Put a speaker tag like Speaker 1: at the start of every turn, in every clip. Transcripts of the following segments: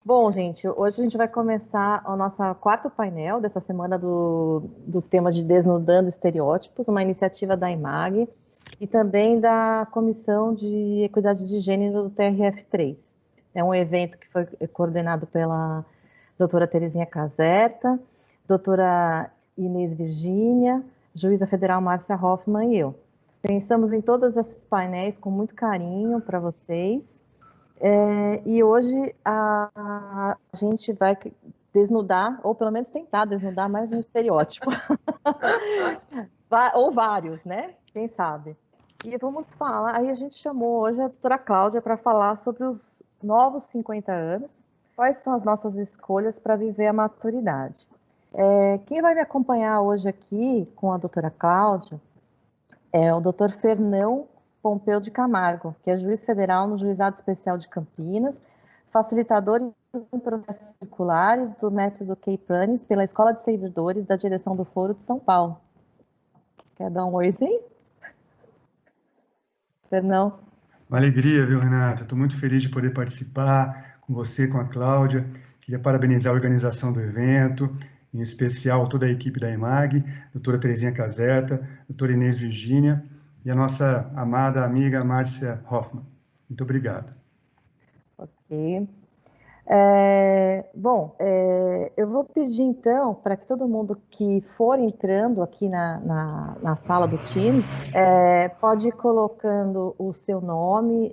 Speaker 1: Bom, gente, hoje a gente vai começar o nosso quarto painel dessa semana do tema de Desnudando Estereótipos, uma iniciativa da IMAG e também da Comissão de Equidade de Gênero do TRF3. É um evento que foi coordenado pela doutora Terezinha Caserta, doutora Inês Virgínia, juíza federal Márcia Hoffmann e eu. Pensamos em todos esses painéis com muito carinho para vocês. E hoje a gente vai desnudar, ou pelo menos tentar desnudar mais um estereótipo, ou vários, né? Quem sabe? E vamos falar, aí a gente chamou hoje a doutora Cláudia para falar sobre os novos 50 anos, quais são as nossas escolhas para viver a maturidade. Quem vai me acompanhar hoje aqui com a doutora Cláudia é o doutor Fernão Pompeu de Camargo, que é juiz federal no Juizado Especial de Campinas, facilitador em processos circulares do método K-Pranes pela Escola de Servidores da Direção do Foro de São Paulo. Quer dar um oizinho? Fernão?
Speaker 2: Uma alegria, viu, Renata? Estou muito feliz de poder participar com você, com a Cláudia. Queria parabenizar a organização do evento, em especial toda a equipe da EMAG, doutora Terezinha Caserta, doutora Inês Virgínia e a nossa amada amiga Márcia Hoffmann. Muito obrigado.
Speaker 1: Ok. Eu vou pedir então para que todo mundo que for entrando aqui na sala do Teams pode ir colocando o seu nome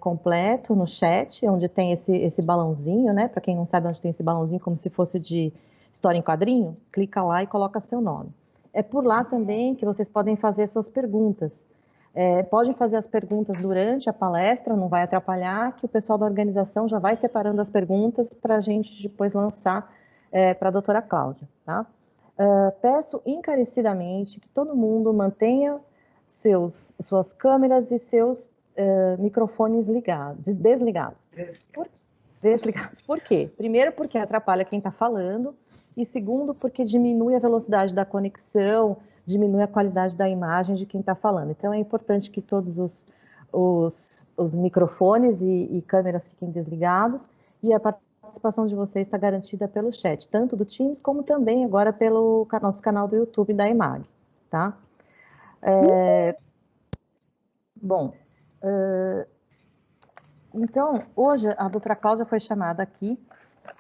Speaker 1: completo no chat, onde tem esse balãozinho, né? Para quem não sabe onde tem esse balãozinho, como se fosse de história em quadrinho, clica lá e coloca seu nome. É por lá também que vocês podem fazer suas perguntas. Podem fazer as perguntas durante a palestra, não vai atrapalhar, que o pessoal da organização já vai separando as perguntas para a gente depois lançar para a doutora Cláudia. Tá? Peço encarecidamente que todo mundo mantenha suas câmeras e seus microfones desligados. Desligados. Por quê? Primeiro, porque atrapalha quem está falando, e segundo, porque diminui a velocidade da conexão, diminui a qualidade da imagem de quem está falando. Então, é importante que todos os microfones e câmeras fiquem desligados, e a participação de vocês está garantida pelo chat, tanto do Teams, como também agora pelo nosso canal do YouTube da EMAG, tá? Então, hoje a doutora Cláudia foi chamada aqui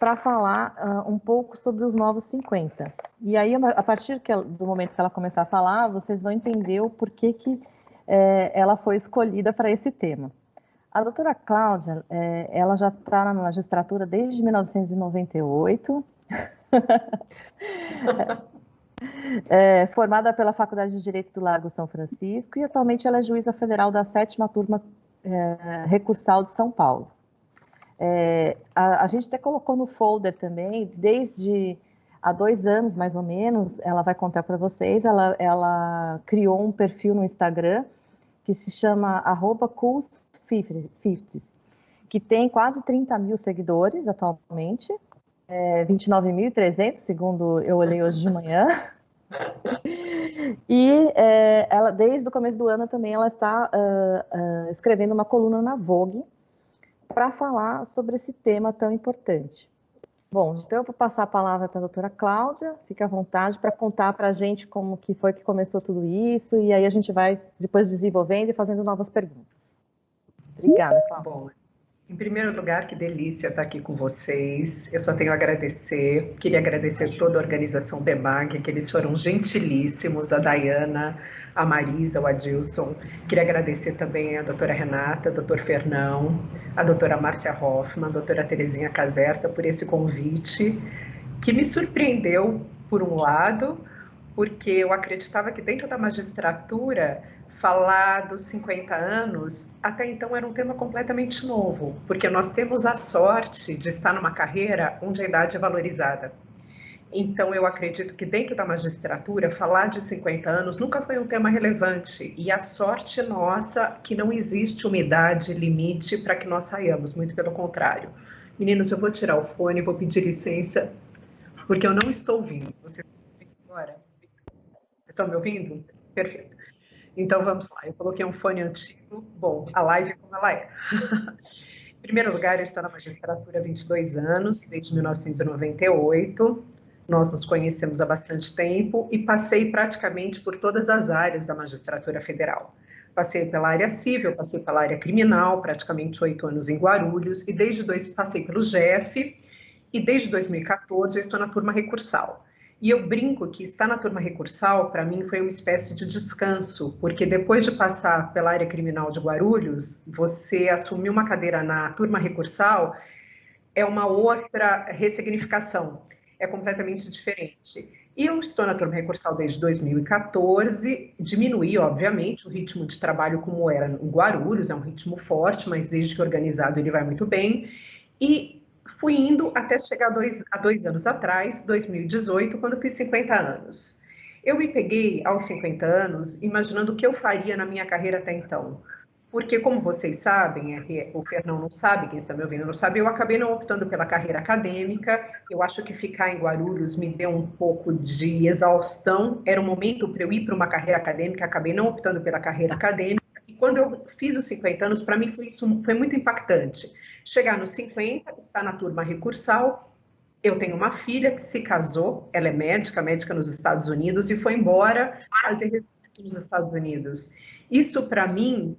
Speaker 1: para falar um pouco sobre os novos 50. E aí, a partir do momento que ela começar a falar, vocês vão entender o porquê que ela foi escolhida para esse tema. A doutora Cláudia, ela já está na magistratura desde 1998, formada pela Faculdade de Direito do Largo São Francisco, e atualmente ela é juíza federal da 7ª Turma Recursal de São Paulo. A gente até colocou no folder também, desde há 2 anos, mais ou menos, ela vai contar para vocês, ela criou um perfil no Instagram que se chama @coolst50s, que tem quase 30 mil seguidores atualmente, 29.300, segundo eu olhei hoje de manhã. E ela, desde o começo do ano também, ela está escrevendo uma coluna na Vogue para falar sobre esse tema tão importante. Bom, então eu vou passar a palavra para a doutora Cláudia, fique à vontade para contar para a gente como que foi que começou tudo isso, e aí a gente vai depois desenvolvendo e fazendo novas perguntas. Obrigada, Cláudia.
Speaker 3: Bom, em primeiro lugar, que delícia estar aqui com vocês. Eu só tenho a agradecer. Queria agradecer toda a organização BEMAG, que eles foram gentilíssimos, a Dayana, a Marisa, o Adilson. Queria agradecer também a doutora Renata, doutor Fernão, a doutora Márcia Hoffmann, a doutora Terezinha Caserta, por esse convite, que me surpreendeu, por um lado, porque eu acreditava que dentro da magistratura falar dos 50 anos, até então era um tema completamente novo, porque nós temos a sorte de estar numa carreira onde a idade é valorizada. Então, eu acredito que dentro da magistratura, falar de 50 anos nunca foi um tema relevante, e a sorte nossa que não existe uma idade limite para que nós saiamos, muito pelo contrário. Meninos, eu vou tirar o fone, vou pedir licença, porque eu não estou ouvindo. Vocês estão me ouvindo agora? Vocês estão me ouvindo? Perfeito. Então, vamos lá. Eu coloquei um fone antigo. Bom, a live como ela é. primeiro lugar, eu estou na magistratura há 22 anos, desde 1998. Nós nos conhecemos há bastante tempo e passei praticamente por todas as áreas da magistratura federal. Passei pela área civil, passei pela área criminal, praticamente 8 anos em Guarulhos, e passei pelo GF, e desde 2014 eu estou na turma recursal. E eu brinco que estar na turma recursal, para mim, foi uma espécie de descanso, porque depois de passar pela área criminal de Guarulhos, você assumir uma cadeira na turma recursal é uma outra ressignificação, é completamente diferente. E eu estou na turma recursal desde 2014, diminuí, obviamente, o ritmo de trabalho como era em Guarulhos, é um ritmo forte, mas desde que organizado ele vai muito bem, e fui indo até chegar há 2 anos atrás, 2018, quando fiz 50 anos. Eu me peguei aos 50 anos imaginando o que eu faria na minha carreira até então. Porque, como vocês sabem, o Fernão não sabe, quem está me ouvindo não sabe, eu acabei não optando pela carreira acadêmica. Eu acho que ficar em Guarulhos me deu um pouco de exaustão. Era um momento para eu ir para uma carreira acadêmica, acabei não optando pela carreira acadêmica. E quando eu fiz os 50 anos, para mim foi muito impactante. Chegar nos 50, estar na turma recursal. Eu tenho uma filha que se casou, ela é médica nos Estados Unidos, e foi embora fazer residência nos Estados Unidos. Isso, para mim,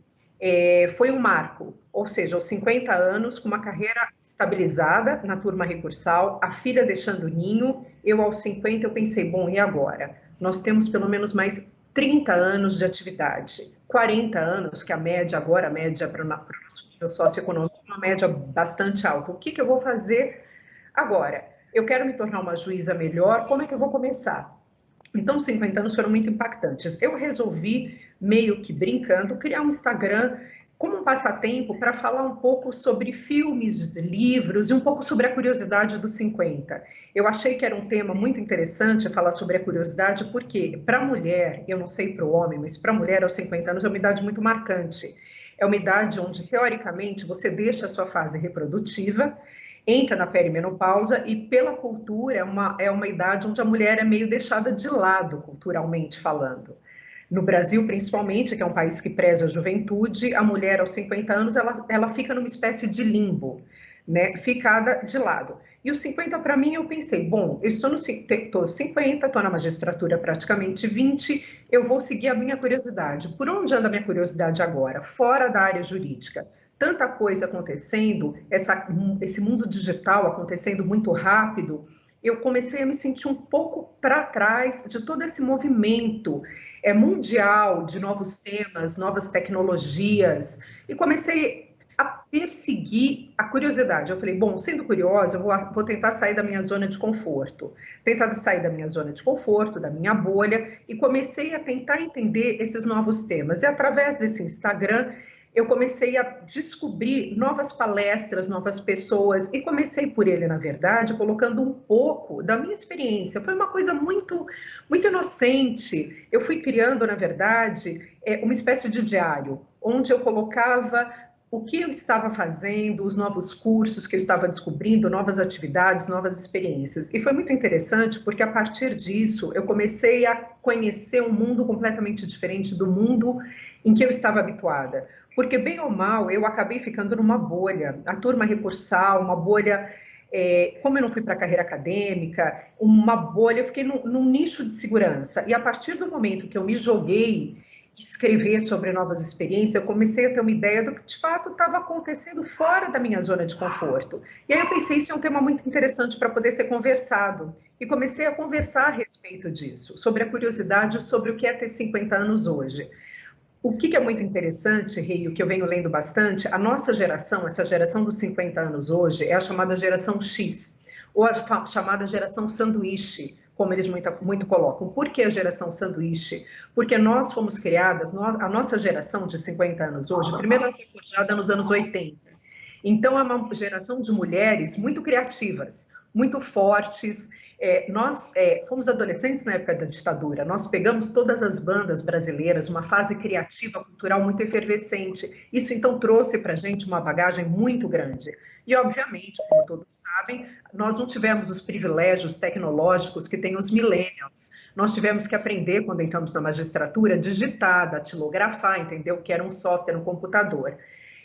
Speaker 3: foi um marco, ou seja, aos 50 anos, com uma carreira estabilizada na turma recursal, a filha deixando o ninho, eu aos 50 eu pensei, bom, e agora? Nós temos pelo menos mais 30 anos de atividade, 40 anos, que a média agora, a média para o nosso nível socioeconômico, é uma média bastante alta. O que eu vou fazer agora? Eu quero me tornar uma juíza melhor, como é que eu vou começar? Então, 50 anos foram muito impactantes. Eu resolvi, meio que brincando, criar um Instagram como um passatempo para falar um pouco sobre filmes, livros e um pouco sobre a curiosidade dos 50. Eu achei que era um tema muito interessante falar sobre a curiosidade, porque para a mulher, eu não sei para o homem, mas para a mulher aos 50 anos é uma idade muito marcante. É uma idade onde, teoricamente, você deixa a sua fase reprodutiva, entra na perimenopausa e, pela cultura, é uma idade onde a mulher é meio deixada de lado, culturalmente falando. No Brasil, principalmente, que é um país que preza a juventude, a mulher aos 50 anos, ela fica numa espécie de limbo, né? Ficada de lado. E os 50, para mim, eu pensei, bom, eu estou nos 50, estou na magistratura praticamente 20, eu vou seguir a minha curiosidade. Por onde anda a minha curiosidade agora? Fora da área jurídica. Tanta coisa acontecendo, esse mundo digital acontecendo muito rápido, eu comecei a me sentir um pouco para trás de todo esse movimento mundial de novos temas, novas tecnologias, e comecei a perseguir a curiosidade. Eu falei, bom, sendo curiosa, eu vou tentar sair da minha zona de conforto, da minha bolha, e comecei a tentar entender esses novos temas. E através desse Instagram, eu comecei a descobrir novas palestras, novas pessoas, e comecei por ele, na verdade, colocando um pouco da minha experiência. Foi uma coisa muito, muito inocente. Eu fui criando, na verdade, uma espécie de diário, onde eu colocava o que eu estava fazendo, os novos cursos que eu estava descobrindo, novas atividades, novas experiências. E foi muito interessante, porque a partir disso, eu comecei a conhecer um mundo completamente diferente do mundo em que eu estava habituada. Porque, bem ou mal, eu acabei ficando numa bolha. A turma recursal, uma bolha, como eu não fui para a carreira acadêmica, uma bolha, eu fiquei num nicho de segurança. E a partir do momento que eu me joguei escrever sobre novas experiências, eu comecei a ter uma ideia do que, de fato, estava acontecendo fora da minha zona de conforto. E aí eu pensei, isso é um tema muito interessante para poder ser conversado. E comecei a conversar a respeito disso, sobre a curiosidade, sobre o que é ter 50 anos hoje. O que é muito interessante, Rei, o que eu venho lendo bastante, a nossa geração, essa geração dos 50 anos hoje, é a chamada geração X, ou a chamada geração sanduíche, como eles muito colocam. Por que a geração sanduíche? Porque nós fomos criadas, a nossa geração de 50 anos hoje, primeiro ela foi forjada nos anos 80. Então, é uma geração de mulheres muito criativas, muito fortes. Nós fomos adolescentes na época da ditadura, nós pegamos todas as bandas brasileiras, uma fase criativa, cultural muito efervescente. Isso, então, trouxe para a gente uma bagagem muito grande. E, obviamente, como todos sabem, nós não tivemos os privilégios tecnológicos que têm os millennials. Nós tivemos que aprender, quando entramos na magistratura, a digitar, datilografar, entender o que era um software, um computador.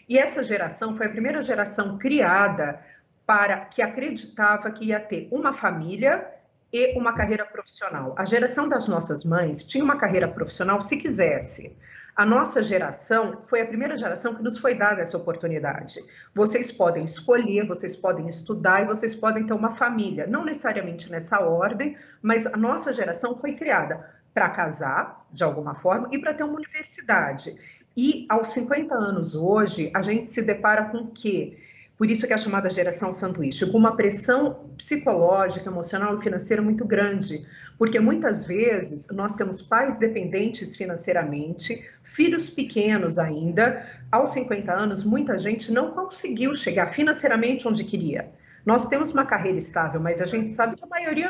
Speaker 3: E essa geração foi a primeira geração criada para que acreditava que ia ter uma família e uma carreira profissional. A geração das nossas mães tinha uma carreira profissional se quisesse. A nossa geração foi a primeira geração que nos foi dada essa oportunidade. Vocês podem escolher, vocês podem estudar e vocês podem ter uma família. Não necessariamente nessa ordem, mas a nossa geração foi criada para casar, de alguma forma, e para ter uma universidade. E aos 50 anos hoje, a gente se depara com o quê? Por isso que é chamada geração sanduíche, com uma pressão psicológica, emocional e financeira muito grande, porque muitas vezes nós temos pais dependentes financeiramente, filhos pequenos ainda, aos 50 anos muita gente não conseguiu chegar financeiramente onde queria. Nós temos uma carreira estável, mas a gente sabe que a maioria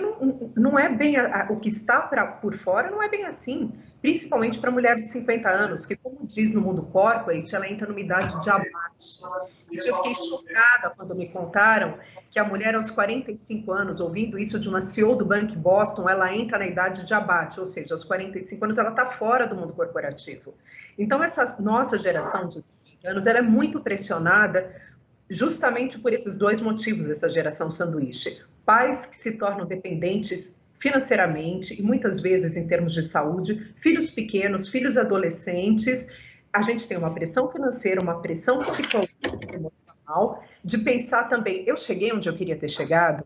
Speaker 3: não é bem, o que está por fora não é bem assim, principalmente para mulher de 50 anos, que, como diz no mundo corporate, ela entra numa idade de abate. Isso eu fiquei chocada quando me contaram que a mulher aos 45 anos, ouvindo isso de uma CEO do Bank Boston, ela entra na idade de abate, ou seja, aos 45 anos ela está fora do mundo corporativo. Então, essa nossa geração de 50 anos, ela é muito pressionada justamente por esses dois motivos, essa geração sanduíche. Pais que se tornam dependentes financeiramente e muitas vezes em termos de saúde, filhos pequenos, filhos adolescentes. A gente tem uma pressão financeira, uma pressão psicológica e emocional, de pensar também, eu cheguei onde eu queria ter chegado?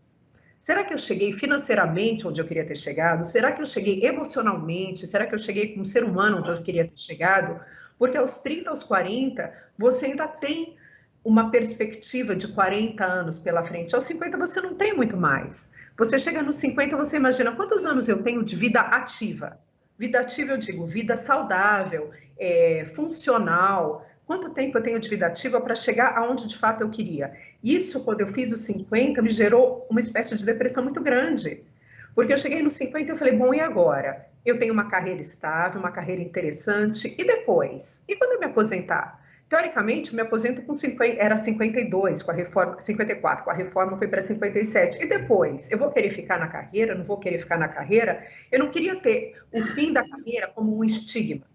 Speaker 3: Será que eu cheguei financeiramente onde eu queria ter chegado? Será que eu cheguei emocionalmente? Será que eu cheguei como ser humano onde eu queria ter chegado? Porque aos 30, aos 40, você ainda tem uma perspectiva de 40 anos pela frente. Aos 50 você não tem muito mais. Você chega nos 50, você imagina quantos anos eu tenho de vida ativa. Vida ativa, eu digo, vida saudável, funcional. Quanto tempo eu tenho de vida ativa para chegar aonde de fato eu queria? Isso, quando eu fiz os 50, me gerou uma espécie de depressão muito grande. Porque eu cheguei nos 50 e eu falei, bom, e agora? Eu tenho uma carreira estável, uma carreira interessante, e depois? E quando eu me aposentar? Teoricamente, me aposento com 50, era 52, com a reforma, 54, com a reforma foi para 57. E depois? Eu vou querer ficar na carreira? Não vou querer ficar na carreira? Eu não queria ter o fim da carreira como um estigma.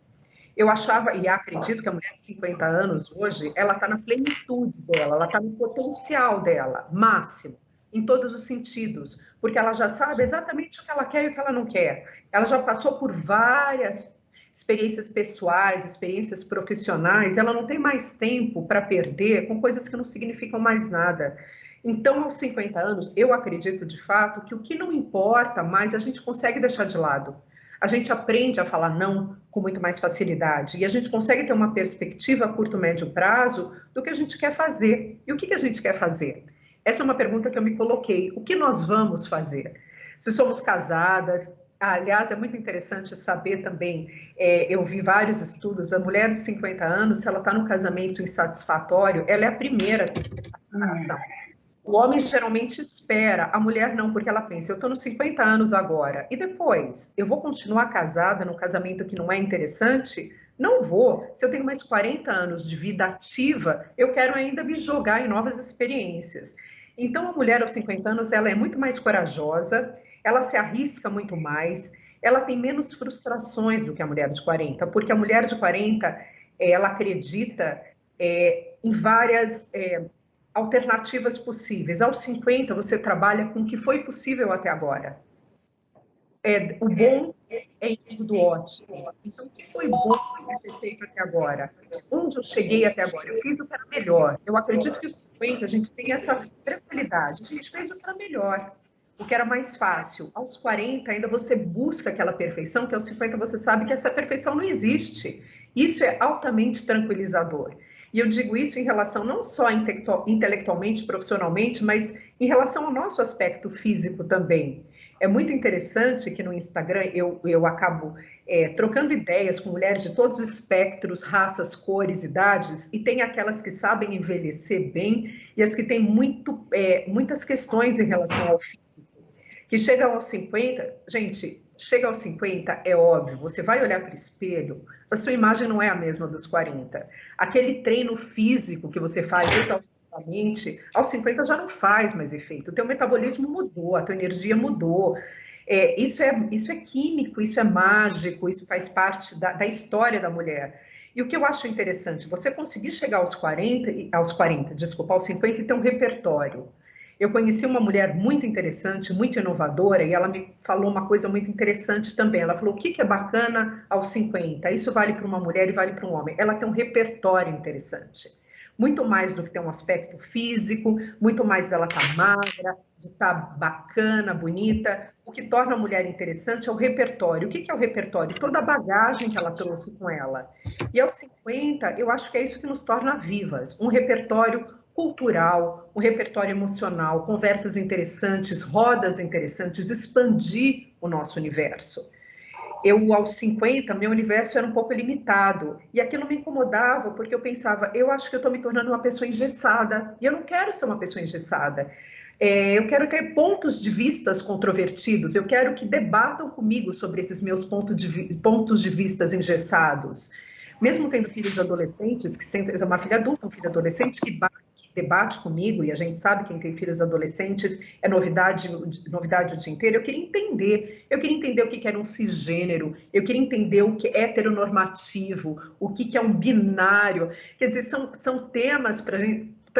Speaker 3: Eu achava, e acredito que a mulher de 50 anos hoje, ela está na plenitude dela, ela está no potencial dela, máximo, em todos os sentidos, porque ela já sabe exatamente o que ela quer e o que ela não quer. Ela já passou por várias experiências pessoais, experiências profissionais, ela não tem mais tempo para perder com coisas que não significam mais nada. Então, aos 50 anos, eu acredito de fato que o que não importa mais a gente consegue deixar de lado. A gente aprende a falar não com muito mais facilidade e a gente consegue ter uma perspectiva a curto, médio prazo do que a gente quer fazer. E o que a gente quer fazer? Essa é uma pergunta que eu me coloquei. O que nós vamos fazer? Se somos casadas, aliás, é muito interessante saber também, eu vi vários estudos, a mulher de 50 anos, se ela está num casamento insatisfatório, ela é a primeira a ter separação. O homem geralmente espera, a mulher não, porque ela pensa, eu estou nos 50 anos agora, e depois? Eu vou continuar casada num casamento que não é interessante? Não vou. Se eu tenho mais 40 anos de vida ativa, eu quero ainda me jogar em novas experiências. Então, a mulher aos 50 anos, ela é muito mais corajosa, ela se arrisca muito mais, ela tem menos frustrações do que a mulher de 40, porque a mulher de 40, ela acredita em várias alternativas possíveis. Aos 50, você trabalha com o que foi possível até agora. O bom é inimigo do ótimo. Então, o que foi bom ter feito até agora? Onde eu cheguei até agora? Eu fiz o que era melhor. Eu acredito que aos 50 a gente tem essa tranquilidade. A gente fez o que era melhor, o que era mais fácil. Aos 40, ainda você busca aquela perfeição, que aos 50 você sabe que essa perfeição não existe. Isso é altamente tranquilizador. E eu digo isso em relação não só intelectualmente, profissionalmente, mas em relação ao nosso aspecto físico também. É muito interessante que no Instagram eu acabo trocando ideias com mulheres de todos os espectros, raças, cores, idades, e tem aquelas que sabem envelhecer bem e as que têm muitas questões em relação ao físico. Que chegam aos 50, gente, chega aos 50, é óbvio, você vai olhar para o espelho, a sua imagem não é a mesma dos 40. Aquele treino físico que você faz exaustivamente, aos 50 já não faz mais efeito. O teu metabolismo mudou, a tua energia mudou. Isso é químico, isso é mágico, isso faz parte da história da mulher. E o que eu acho interessante, você conseguir chegar aos 40, desculpa, aos 50 e ter um repertório. Eu conheci uma mulher muito interessante, muito inovadora, e ela me falou uma coisa muito interessante também. Ela falou, o que é bacana aos 50? Isso vale para uma mulher e vale para um homem. Ela tem um repertório interessante. Muito mais do que ter um aspecto físico, muito mais dela estar magra, de estar bacana, bonita. O que torna a mulher interessante é o repertório. O que é o repertório? Toda a bagagem que ela trouxe com ela. E aos 50, eu acho que é isso que nos torna vivas. Um repertório cultural, um repertório emocional, conversas interessantes, rodas interessantes, expandir o nosso universo. Eu, aos 50, meu universo era um pouco limitado. E aquilo me incomodava, porque eu pensava, eu acho que eu estou me tornando uma pessoa engessada. E eu não quero ser uma pessoa engessada. Eu quero ter pontos de vistas controvertidos. Eu quero que debatam comigo sobre esses meus pontos de vistas engessados. Mesmo tendo filhos adolescentes, que sempre uma filha adulta, um filho adolescente que debate comigo, e a gente sabe quem tem filhos adolescentes é novidade o dia inteiro. Eu queria entender o que era um cisgênero, eu queria entender o que é heteronormativo, o que é um binário. Quer dizer, são temas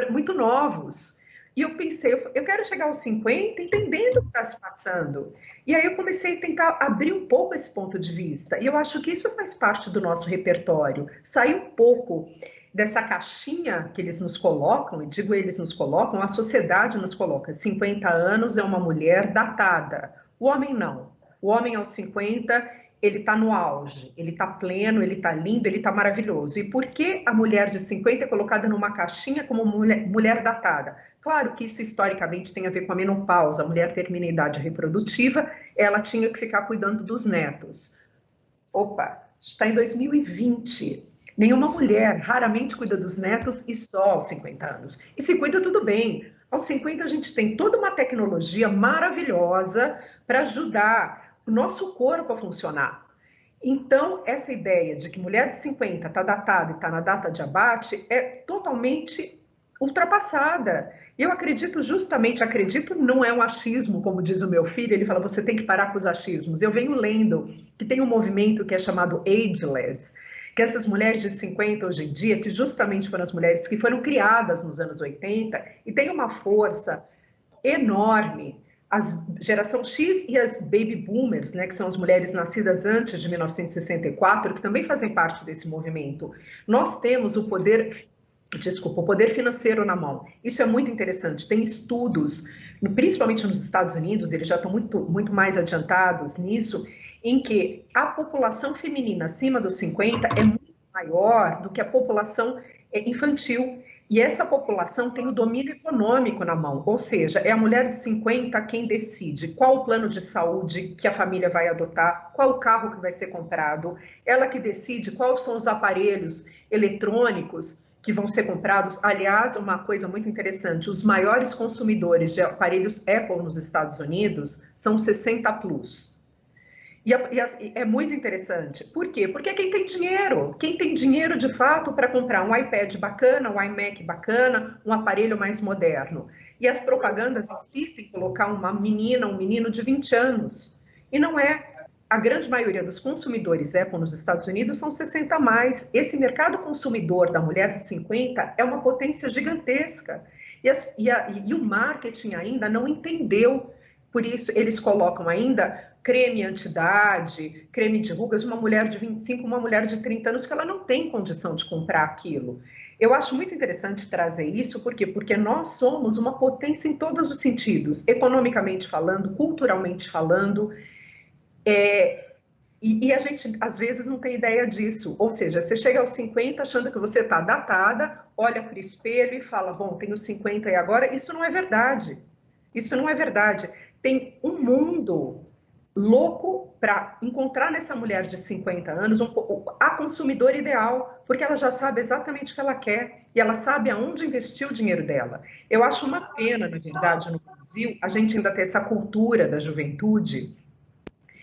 Speaker 3: muito novos. E eu pensei, eu quero chegar aos 50 entendendo o que está se passando. E aí eu comecei a tentar abrir um pouco esse ponto de vista. E eu acho que isso faz parte do nosso repertório. Sair um pouco dessa caixinha que eles nos colocam, e digo eles nos colocam, a sociedade nos coloca. 50 anos é uma mulher datada. O homem não. O homem aos 50, ele está no auge, ele está pleno, ele está lindo, ele está maravilhoso. E por que a mulher de 50 é colocada numa caixinha como mulher datada? Claro que isso historicamente tem a ver com a menopausa. A mulher termina a idade reprodutiva, ela tinha que ficar cuidando dos netos. Opa, está em 2020. Nenhuma mulher raramente cuida dos netos e só aos 50 anos. E se cuida, tudo bem. Aos 50 a gente tem toda uma tecnologia maravilhosa para ajudar o nosso corpo a funcionar. Então, essa ideia de que mulher de 50 está datada e está na data de abate é totalmente ultrapassada. Eu acredito não é um achismo, como diz o meu filho, ele fala, você tem que parar com os achismos. Eu venho lendo que tem um movimento que é chamado Ageless, que essas mulheres de 50 hoje em dia, que justamente foram as mulheres que foram criadas nos anos 80 e têm uma força enorme, as geração X e as baby boomers, né, que são as mulheres nascidas antes de 1964, que também fazem parte desse movimento. Nós temos o poder financeiro na mão. Isso é muito interessante. Tem estudos, principalmente nos Estados Unidos, eles já estão muito mais adiantados nisso, em que a população feminina acima dos 50 é muito maior do que a população infantil. E essa população tem o domínio econômico na mão, ou seja, é a mulher de 50 quem decide qual o plano de saúde que a família vai adotar, qual o carro que vai ser comprado, ela que decide quais são os aparelhos eletrônicos que vão ser comprados. Aliás, uma coisa muito interessante, os maiores consumidores de aparelhos Apple nos Estados Unidos são 60+. E é muito interessante. Por quê? Porque quem tem dinheiro de fato para comprar um iPad bacana, um iMac bacana, um aparelho mais moderno. E as propagandas insistem em colocar uma menina, um menino de 20 anos. E não é. A grande maioria dos consumidores Apple nos Estados Unidos são 60+. Esse mercado consumidor da mulher de 50 é uma potência gigantesca. E o marketing ainda não entendeu. Por isso, eles colocam ainda creme anti-idade, creme de rugas, uma mulher de 25, uma mulher de 30 anos, que ela não tem condição de comprar aquilo. Eu acho muito interessante trazer isso, por quê? Porque nós somos uma potência em todos os sentidos, economicamente falando, culturalmente falando, e a gente, às vezes, não tem ideia disso. Ou seja, você chega aos 50 achando que você está datada, olha para o espelho e fala, bom, tenho 50 e agora? Isso não é verdade. Isso não é verdade. Tem um mundo louco para encontrar nessa mulher de 50 anos a consumidora ideal, porque ela já sabe exatamente o que ela quer e ela sabe aonde investir o dinheiro dela. Eu acho uma pena, na verdade, no Brasil, a gente ainda ter essa cultura da juventude,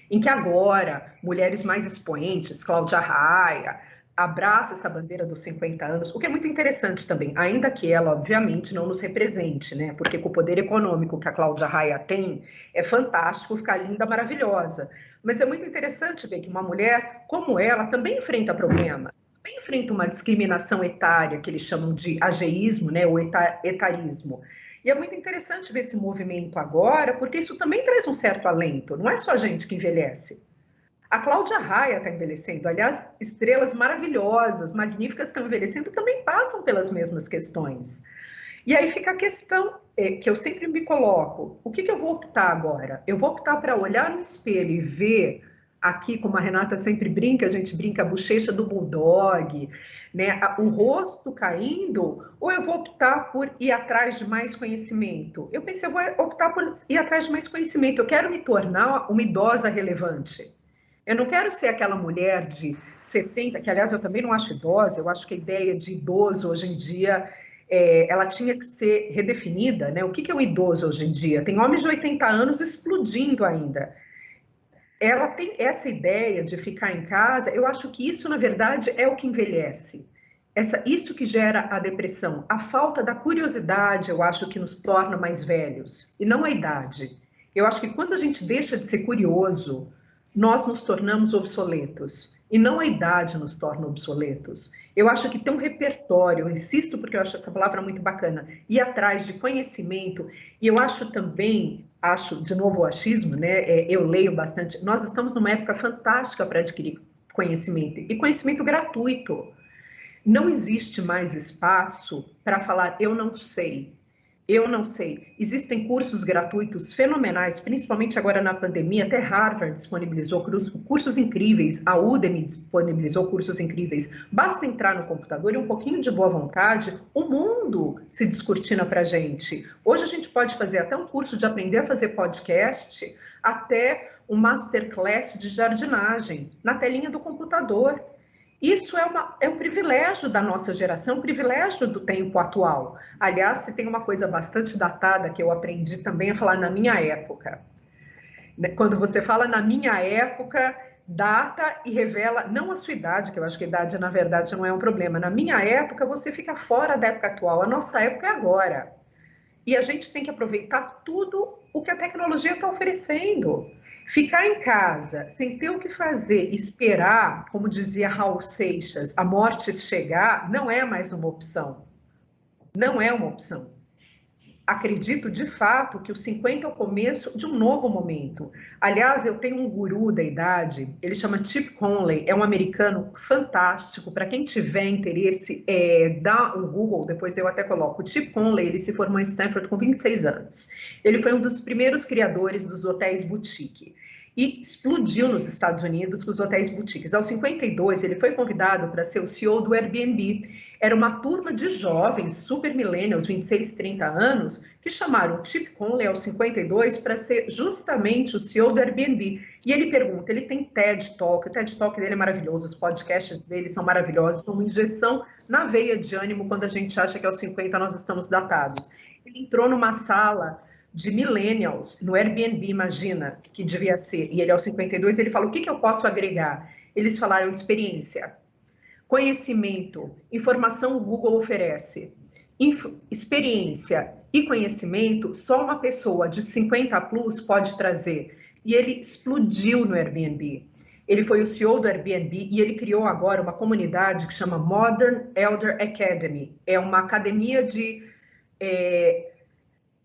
Speaker 3: em que agora mulheres mais expoentes, Cláudia Raia, abraça essa bandeira dos 50 anos, o que é muito interessante também, ainda que ela, obviamente, não nos represente, né? Porque com o poder econômico que a Cláudia Raia tem, é fantástico ficar linda, maravilhosa. Mas é muito interessante ver que uma mulher como ela também enfrenta problemas. também enfrenta uma discriminação etária, que eles chamam de ageísmo, né, ou etarismo. E é muito interessante ver esse movimento agora, porque isso também traz um certo alento, não é só a gente que envelhece. A Cláudia Raia está envelhecendo, aliás, estrelas maravilhosas, magníficas estão envelhecendo, também passam pelas mesmas questões. E aí fica a questão que eu sempre me coloco, o que eu vou optar agora? Eu vou optar para olhar no espelho e ver aqui, como a Renata sempre brinca, a gente brinca a bochecha do bulldog, né, o rosto caindo, ou eu vou optar por ir atrás de mais conhecimento? Eu pensei, eu vou optar por ir atrás de mais conhecimento, eu quero me tornar uma idosa relevante. Eu não quero ser aquela mulher de 70, que aliás eu também não acho idosa, eu acho que a ideia de idoso hoje em dia, ela tinha que ser redefinida, né? O que é um idoso hoje em dia? Tem homens de 80 anos explodindo ainda. Ela tem essa ideia de ficar em casa, eu acho que isso, na verdade, é o que envelhece. Isso que gera a depressão. A falta da curiosidade, eu acho que nos torna mais velhos, e não a idade. Eu acho que quando a gente deixa de ser curioso, nós nos tornamos obsoletos, e não a idade nos torna obsoletos. Eu acho que tem um repertório, eu insisto porque eu acho essa palavra muito bacana, ir atrás de conhecimento, e eu acho também, de novo o achismo, né? Eu leio bastante, nós estamos numa época fantástica para adquirir conhecimento, e conhecimento gratuito. Não existe mais espaço para falar, eu não sei. Eu não sei. Existem cursos gratuitos fenomenais, principalmente agora na pandemia. Até Harvard disponibilizou cursos incríveis, a Udemy disponibilizou cursos incríveis. Basta entrar no computador e um pouquinho de boa vontade, o mundo se descortina para a gente. Hoje a gente pode fazer até um curso de aprender a fazer podcast, até um masterclass de jardinagem na telinha do computador. Isso é um privilégio da nossa geração, um privilégio do tempo atual. Aliás, se tem uma coisa bastante datada que eu aprendi também a falar na minha época. Quando você fala na minha época, data e revela, não a sua idade, que eu acho que a idade, na verdade, não é um problema. Na minha época, você fica fora da época atual. A nossa época é agora. E a gente tem que aproveitar tudo o que a tecnologia está oferecendo. Ficar em casa, sem ter o que fazer, esperar, como dizia Raul Seixas, a morte chegar, não é mais uma opção. Não é uma opção. Acredito, de fato, que os 50 é o começo de um novo momento. Aliás, eu tenho um guru da idade, ele chama Chip Conley, é um americano fantástico. Para quem tiver interesse, dá o Google, depois eu até coloco. O Chip Conley, ele se formou em Stanford com 26 anos. Ele foi um dos primeiros criadores dos hotéis boutique e explodiu nos Estados Unidos com os hotéis boutiques. Aos 52, ele foi convidado para ser o CEO do Airbnb. Era uma turma de jovens, super millennials, 26, 30 anos, que chamaram o Chip Conley aos 52 para ser justamente o CEO do Airbnb. E ele pergunta, ele tem TED Talk, o TED Talk dele é maravilhoso, os podcasts dele são maravilhosos, são uma injeção na veia de ânimo quando a gente acha que aos 50 nós estamos datados. Ele entrou numa sala de millennials no Airbnb, imagina, que devia ser, e ele aos 52, ele fala, o que eu posso agregar? Eles falaram experiência. Conhecimento, informação o Google oferece. Experiência e conhecimento, só uma pessoa de 50 plus pode trazer. E ele explodiu no Airbnb. Ele foi o CEO do Airbnb e ele criou agora uma comunidade que chama Modern Elder Academy. É uma academia de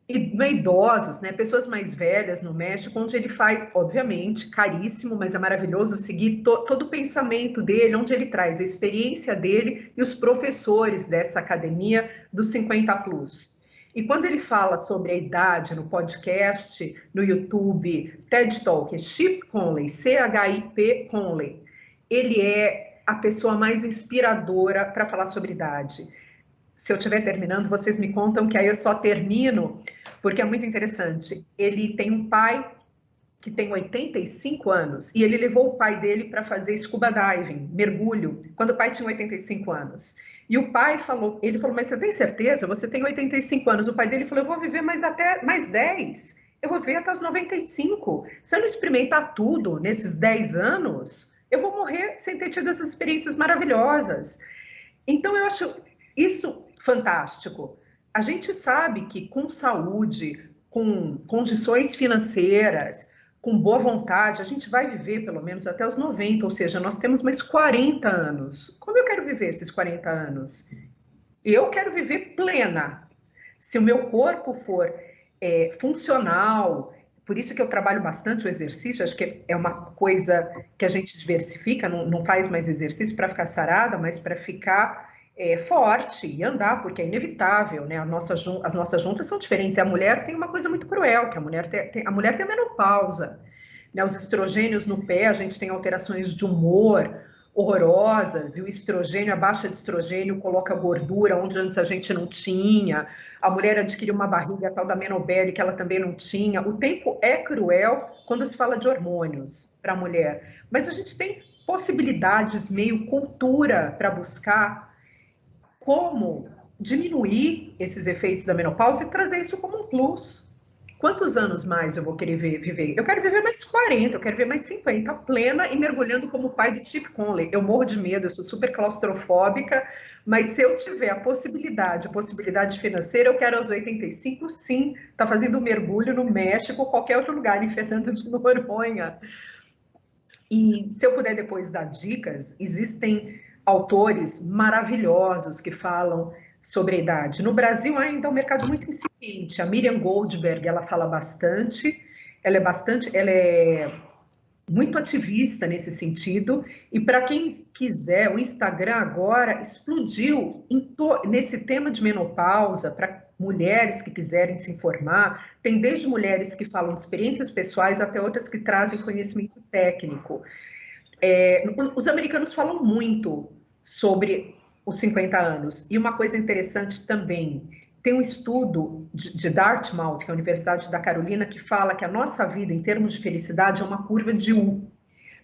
Speaker 3: idosos, né, pessoas mais velhas no México, onde ele faz, obviamente, caríssimo, mas é maravilhoso seguir todo o pensamento dele, onde ele traz a experiência dele e os professores dessa academia dos 50 plus. E quando ele fala sobre a idade no podcast, no YouTube, TED Talk, Chip Conley, C-H-I-P Conley, ele é a pessoa mais inspiradora para falar sobre idade. Se eu estiver terminando, vocês me contam que aí eu só termino, porque é muito interessante. Ele tem um pai que tem 85 anos e ele levou o pai dele para fazer scuba diving, mergulho, quando o pai tinha 85 anos. E o pai falou, mas você tem certeza? Você tem 85 anos. O pai dele falou, eu vou viver mais 10. Eu vou viver até os 95. Se eu não experimentar tudo nesses 10 anos, eu vou morrer sem ter tido essas experiências maravilhosas. Então, eu acho isso fantástico. A gente sabe que com saúde, com condições financeiras, com boa vontade, a gente vai viver pelo menos até os 90, ou seja, nós temos mais 40 anos. Como eu quero quero viver esses 40 anos. Eu quero viver plena. Se o meu corpo for funcional, por isso que eu trabalho bastante o exercício, acho que é uma coisa que a gente diversifica, não faz mais exercício para ficar sarada, mas para ficar forte e andar, porque é inevitável, né? As nossas juntas são diferentes. A mulher tem uma coisa muito cruel, que a mulher tem a menopausa, né? Os estrogênios no pé, a gente tem alterações de humor horrorosas, e o estrogênio, a baixa de estrogênio coloca gordura onde antes a gente não tinha, a mulher adquire uma barriga tal da menobele que ela também não tinha. O tempo é cruel quando se fala de hormônios para a mulher, mas a gente tem possibilidades, meio cultura para buscar como diminuir esses efeitos da menopausa e trazer isso como um plus. Quantos anos mais eu vou querer viver? Eu quero viver mais 40, eu quero viver mais 50, plena e mergulhando como pai de Chip Conley. Eu morro de medo, eu sou super claustrofóbica, mas se eu tiver a possibilidade financeira, eu quero aos 85, sim, tá fazendo um mergulho no México ou qualquer outro lugar, em Fernando de Noronha. E se eu puder depois dar dicas, existem autores maravilhosos que falam sobre a idade. No Brasil ainda é um mercado muito incipiente. A Miriam Goldberg, ela fala bastante, ela é muito ativista nesse sentido, e para quem quiser, o Instagram agora explodiu nesse tema de menopausa, para mulheres que quiserem se informar, tem desde mulheres que falam de experiências pessoais até outras que trazem conhecimento técnico. Os americanos falam muito sobre os 50 anos, e uma coisa interessante também, tem um estudo de Dartmouth, que é a Universidade da Carolina, que fala que a nossa vida, em termos de felicidade, é uma curva de U.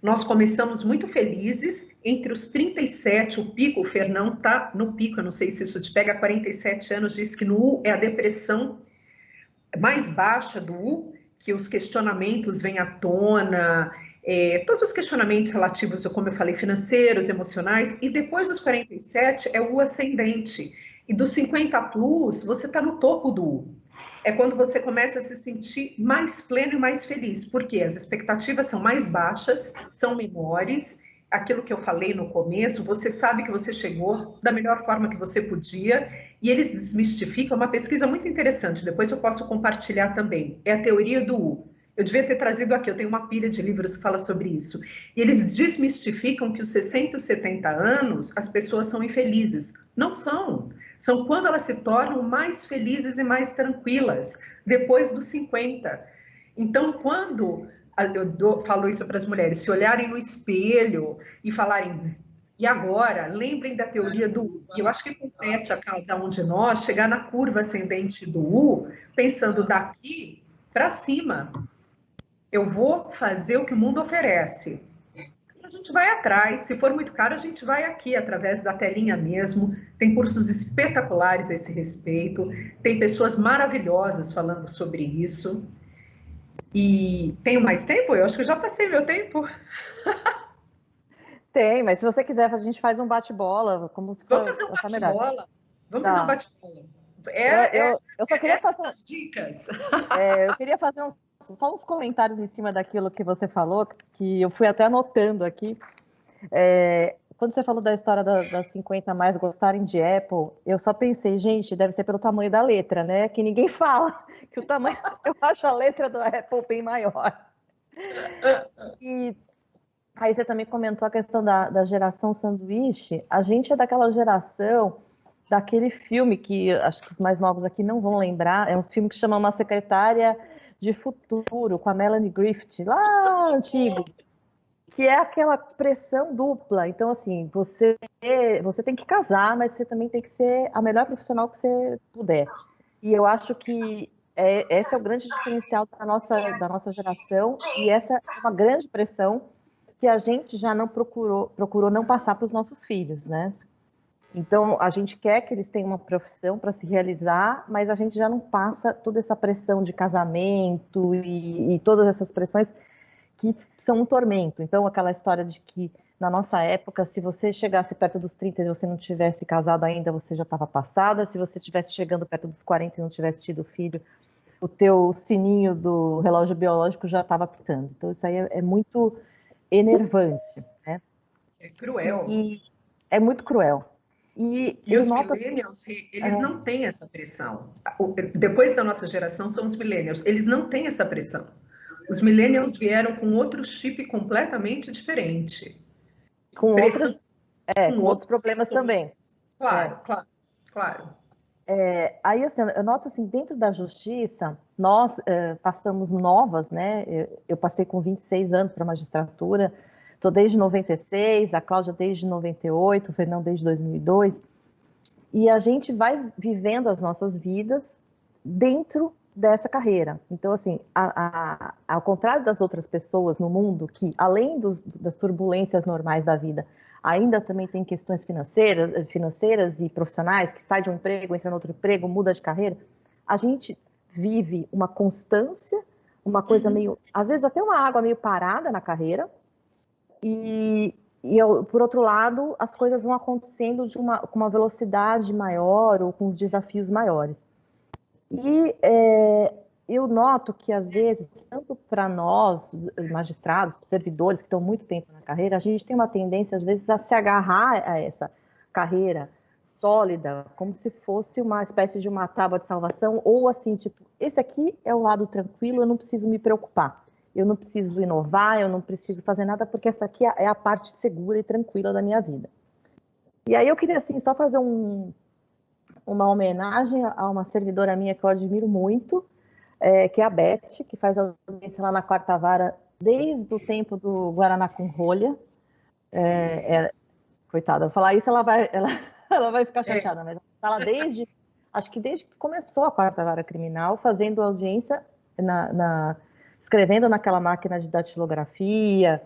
Speaker 3: Nós começamos muito felizes, entre os 37, o pico, o Fernão está no pico, eu não sei se isso te pega, 47 anos, diz que no U é a depressão mais baixa do U, que os questionamentos vêm à tona, todos os questionamentos relativos, como eu falei, financeiros, emocionais, e depois dos 47 é o U ascendente. E dos 50 plus, você está no topo do U. É quando você começa a se sentir mais pleno e mais feliz, porque as expectativas são mais baixas, são menores, aquilo que eu falei no começo, você sabe que você chegou da melhor forma que você podia, e eles desmistificam uma pesquisa muito interessante, depois eu posso compartilhar também, é a teoria do U. Eu devia ter trazido aqui, eu tenho uma pilha de livros que fala sobre isso. E eles desmistificam que os 60 e 70 anos as pessoas são infelizes. Não são. São quando elas se tornam mais felizes e mais tranquilas, depois dos 50. Então, quando eu falo isso para as mulheres, se olharem no espelho e falarem, e agora, lembrem da teoria do U. E eu acho que compete a cada um de nós chegar na curva ascendente do U, pensando daqui para cima. Eu vou fazer o que o mundo oferece. A gente vai atrás, se for muito caro, a gente vai aqui, através da telinha mesmo. Tem cursos espetaculares a esse respeito, tem pessoas maravilhosas falando sobre isso. E tenho mais tempo? Eu acho que eu já passei meu tempo.
Speaker 1: Tem, mas se você quiser, a gente faz um bate-bola, como se for.
Speaker 3: Vamos fazer um bate-bola. Vamos fazer um bate-bola.
Speaker 1: Eu só queria fazer
Speaker 3: umas dicas.
Speaker 1: Eu queria fazer só uns comentários em cima daquilo que você falou, que eu fui até anotando aqui. Quando você falou da história das 50 mais gostarem de Apple, eu só pensei, gente, deve ser pelo tamanho da letra, né? Que ninguém fala que o tamanho. Eu acho a letra do Apple bem maior. E aí você também comentou a questão da geração sanduíche. A gente é daquela geração daquele filme que acho que os mais novos aqui não vão lembrar. É um filme que chama Uma Secretária de Futuro, com a Melanie Griffith, lá antigo, que é aquela pressão dupla. Então, assim, você tem que casar, mas você também tem que ser a melhor profissional que você puder. E eu acho que esse é o grande diferencial da nossa geração, e essa é uma grande pressão que a gente já não procurou não passar para os nossos filhos, né? Então, a gente quer que eles tenham uma profissão para se realizar, mas a gente já não passa toda essa pressão de casamento e todas essas pressões que são um tormento. Então, aquela história de que, na nossa época, se você chegasse perto dos 30 e você não tivesse casado ainda, você já estava passada. Se você estivesse chegando perto dos 40 e não tivesse tido filho, o teu sininho do relógio biológico já estava apitando. Então, isso aí é muito enervante, né?
Speaker 3: É cruel.
Speaker 1: é muito cruel.
Speaker 3: E os millennials, eles não têm essa pressão. Depois da nossa geração são os millennials, eles não têm essa pressão. Os millennials vieram com outro chip completamente diferente.
Speaker 1: Com outros problemas também.
Speaker 3: Claro, claro.
Speaker 1: Aí, assim, eu noto, assim, dentro da justiça, nós passamos novas, né? Eu passei com 26 anos para a magistratura, estou desde 96, a Cláudia desde 98, o Fernando desde 2002, e a gente vai vivendo as nossas vidas dentro dessa carreira. Então, assim, ao contrário das outras pessoas no mundo, que além das turbulências normais da vida, ainda também tem questões financeiras e profissionais, que sai de um emprego, entra em outro emprego, muda de carreira, a gente vive uma constância, uma coisa meio, às vezes até uma água meio parada na carreira, e por outro lado, as coisas vão acontecendo com uma velocidade maior ou com os desafios maiores. E eu noto que, às vezes, tanto para nós, magistrados, servidores que estão muito tempo na carreira, a gente tem uma tendência, às vezes, a se agarrar a essa carreira sólida, como se fosse uma espécie de uma tábua de salvação, ou assim, tipo, esse aqui é o lado tranquilo, eu não preciso me preocupar, eu não preciso inovar, eu não preciso fazer nada, porque essa aqui é a parte segura e tranquila da minha vida. E aí eu queria, assim, só fazer uma homenagem a uma servidora minha que eu admiro muito, que é a Beth, que faz audiência lá na Quarta Vara desde o tempo do Guaraná com rolha. Coitada, eu falar isso, ela vai ficar chateada, mas ela está lá acho que desde que começou a Quarta Vara Criminal, fazendo audiência, escrevendo naquela máquina de datilografia,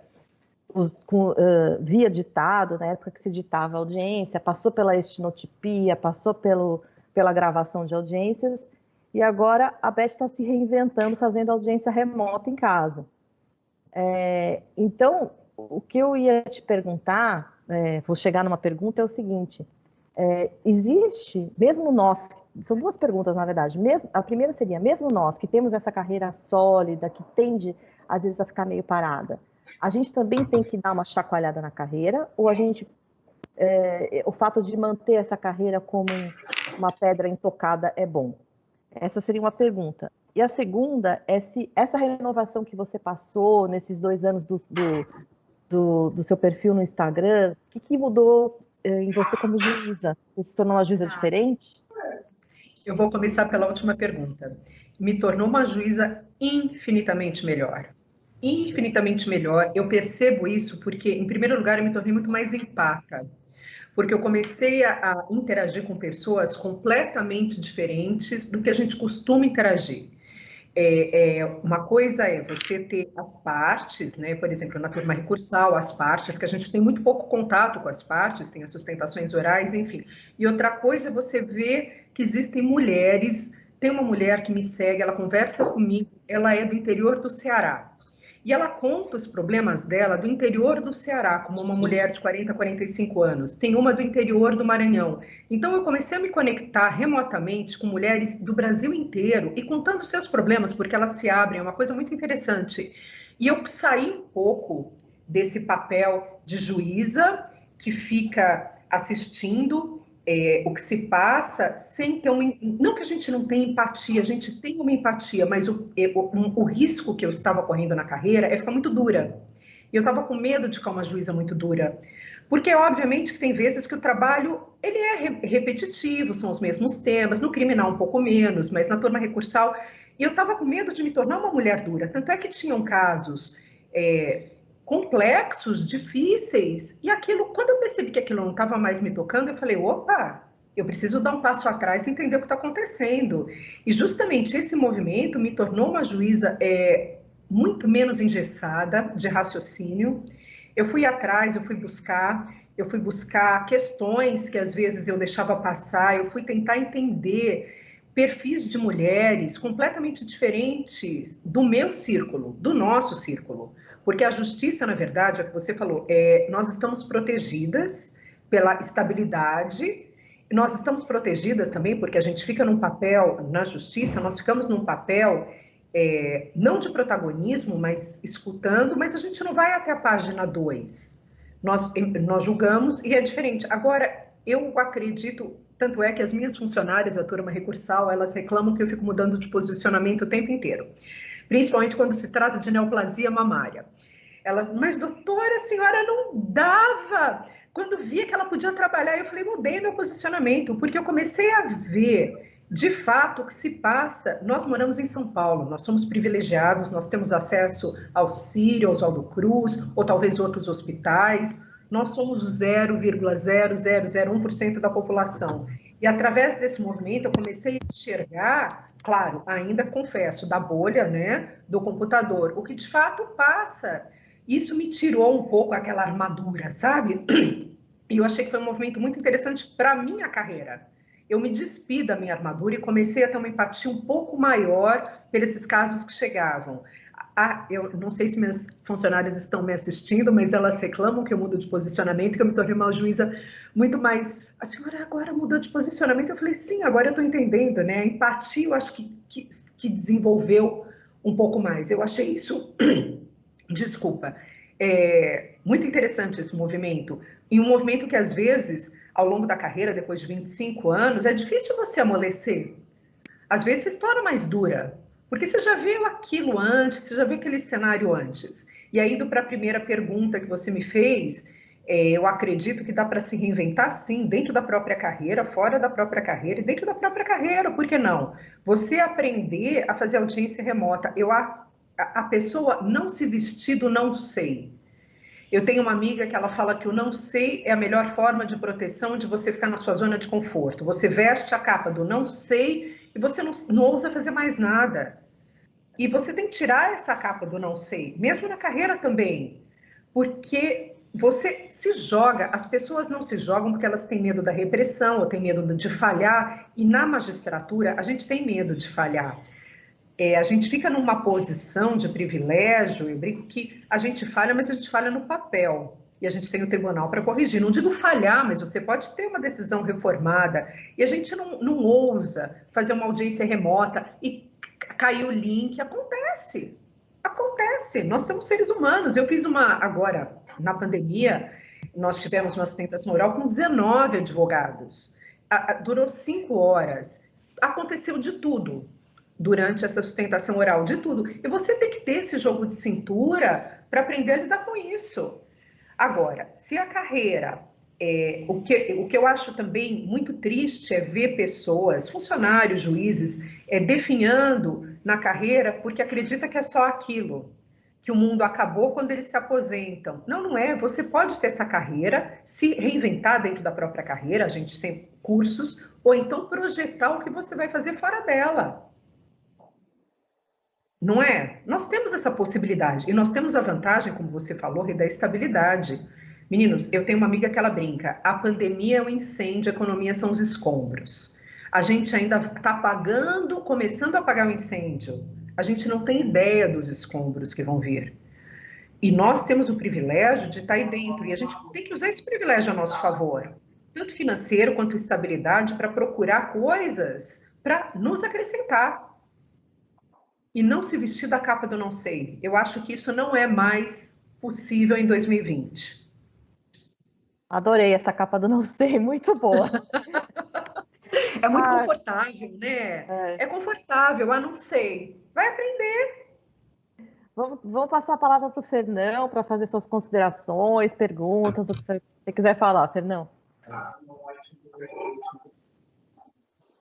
Speaker 1: via ditado, na época que se ditava audiência, passou pela estenotipia, passou pela gravação de audiências, e agora a Beth está se reinventando, fazendo audiência remota em casa. Então, o que eu ia te perguntar, vou chegar numa pergunta, é o seguinte, existe, mesmo nós, são duas perguntas, na verdade, a primeira seria, mesmo nós que temos essa carreira sólida, que tende, às vezes, a ficar meio parada, a gente também tem que dar uma chacoalhada na carreira, ou o fato de manter essa carreira como uma pedra intocada é bom? Essa seria uma pergunta. E a segunda é se essa renovação que você passou nesses 2 anos do seu perfil no Instagram, o que mudou em você como juíza? Você se tornou uma juíza diferente?
Speaker 3: Eu vou começar pela última pergunta. Me tornou uma juíza infinitamente melhor. Infinitamente melhor. Eu percebo isso porque, em primeiro lugar, eu me tornei muito mais empática. Porque eu comecei a interagir com pessoas completamente diferentes do que a gente costuma interagir. Uma coisa é você ter as partes, né? Por exemplo, na turma recursal, as partes, que a gente tem muito pouco contato com as partes, tem as sustentações orais, enfim. E outra coisa é você ver que existem mulheres, tem uma mulher que me segue, ela conversa comigo, ela é do interior do Ceará. E ela conta os problemas dela do interior do Ceará, como uma mulher de 40, 45 anos. Tem uma do interior do Maranhão. Então, eu comecei a me conectar remotamente com mulheres do Brasil inteiro e contando seus problemas, porque elas se abrem, é uma coisa muito interessante. E eu saí um pouco desse papel de juíza que fica assistindo o que se passa sem ter não que a gente não tenha empatia, a gente tem uma empatia, mas o risco que eu estava correndo na carreira é ficar muito dura. E eu estava com medo de ficar uma juíza muito dura. Porque, obviamente, que tem vezes que o trabalho ele é repetitivo, são os mesmos temas, no criminal um pouco menos, mas na turma recursal. E eu estava com medo de me tornar uma mulher dura. Tanto é que tinham casos complexos, difíceis, e aquilo, quando eu percebi que aquilo não estava mais me tocando, eu falei, opa, eu preciso dar um passo atrás e entender o que está acontecendo. E justamente esse movimento me tornou uma juíza muito menos engessada de raciocínio. Eu fui atrás, eu fui buscar questões que às vezes eu deixava passar, eu fui tentar entender perfis de mulheres completamente diferentes do meu círculo, do nosso círculo. Porque a justiça, na verdade, é o que você falou, nós estamos protegidas pela estabilidade, nós estamos protegidas também porque a gente fica num papel, na justiça, nós ficamos num papel não de protagonismo, mas escutando, mas a gente não vai até a página 2. Nós julgamos e é diferente. Agora, eu acredito, tanto é que as minhas funcionárias da turma recursal, elas reclamam que eu fico mudando de posicionamento o tempo inteiro, principalmente quando se trata de neoplasia mamária. Ela, mas doutora, a senhora não dava. Quando via que ela podia trabalhar, eu falei, mudei meu posicionamento, porque eu comecei a ver, de fato, o que se passa. Nós moramos em São Paulo, nós somos privilegiados, nós temos acesso ao Sírio, ao Oswaldo Cruz, ou talvez outros hospitais. Nós somos 0,0001% da população. E através desse movimento eu comecei a enxergar, claro, ainda confesso, da bolha, né, do computador, o que de fato passa. Isso me tirou um pouco aquela armadura, sabe? E eu achei que foi um movimento muito interessante para a minha carreira. Eu me despi da minha armadura e comecei a ter uma empatia um pouco maior por esses casos que chegavam. Eu não sei se minhas funcionárias estão me assistindo, mas elas reclamam que eu mudo de posicionamento, que eu me tornei uma juíza muito mais... A senhora agora mudou de posicionamento? Eu falei, sim, agora eu estou entendendo, né? A empatia eu acho que desenvolveu um pouco mais. Eu achei isso... Desculpa. Muito interessante esse movimento. E um movimento que, às vezes, ao longo da carreira, depois de 25 anos, é difícil você amolecer. Às vezes, você se torna mais dura, porque você já viu aquilo antes, você já viu aquele cenário antes. E aí, indo para a primeira pergunta que você me fez, eu acredito que dá para se reinventar, sim, dentro da própria carreira, fora da própria carreira e dentro da própria carreira, por que não? Você aprender a fazer audiência remota. A pessoa não se vestir do não sei. Eu tenho uma amiga que ela fala que o não sei é a melhor forma de proteção de você ficar na sua zona de conforto. Você veste a capa do não sei e você não ousa fazer mais nada. E você tem que tirar essa capa do não sei, mesmo na carreira também. Porque você se joga, as pessoas não se jogam porque elas têm medo da repressão ou têm medo de falhar. E na magistratura, a gente tem medo de falhar. A gente fica numa posição de privilégio, eu brinco que a gente falha, mas a gente falha no papel. E a gente tem o tribunal para corrigir. Não digo falhar, mas você pode ter uma decisão reformada. E a gente não ousa fazer uma audiência remota e cair o link. Acontece. Acontece. Nós somos seres humanos. Eu fiz agora, na pandemia, nós tivemos uma sustentação oral com 19 advogados. Durou 5 horas. Aconteceu de tudo durante essa sustentação oral, de tudo. E você tem que ter esse jogo de cintura para aprender a lidar com isso. Agora, se a carreira... o que eu acho também muito triste é ver pessoas, funcionários, juízes, definhando na carreira porque acredita que é só aquilo, que o mundo acabou quando eles se aposentam. Não, não é. Você pode ter essa carreira, se reinventar dentro da própria carreira, a gente tem cursos, ou então projetar o que você vai fazer fora dela. Não é? Nós temos essa possibilidade e nós temos a vantagem, como você falou, da estabilidade. Meninos, eu tenho uma amiga que ela brinca, a pandemia é o incêndio, a economia são os escombros. A gente ainda está começando a apagar o incêndio. A gente não tem ideia dos escombros que vão vir. E nós temos o privilégio de estar aí dentro e a gente tem que usar esse privilégio a nosso favor, tanto financeiro quanto estabilidade, para procurar coisas para nos acrescentar. E não se vestir da capa do não sei. Eu acho que isso não é mais possível em 2020.
Speaker 1: Adorei essa capa do não sei, muito boa.
Speaker 3: É muito confortável, né? É confortável, não sei. Vai aprender.
Speaker 1: Vamos passar a palavra para o Fernão para fazer suas considerações, perguntas, o que você quiser falar, Fernão.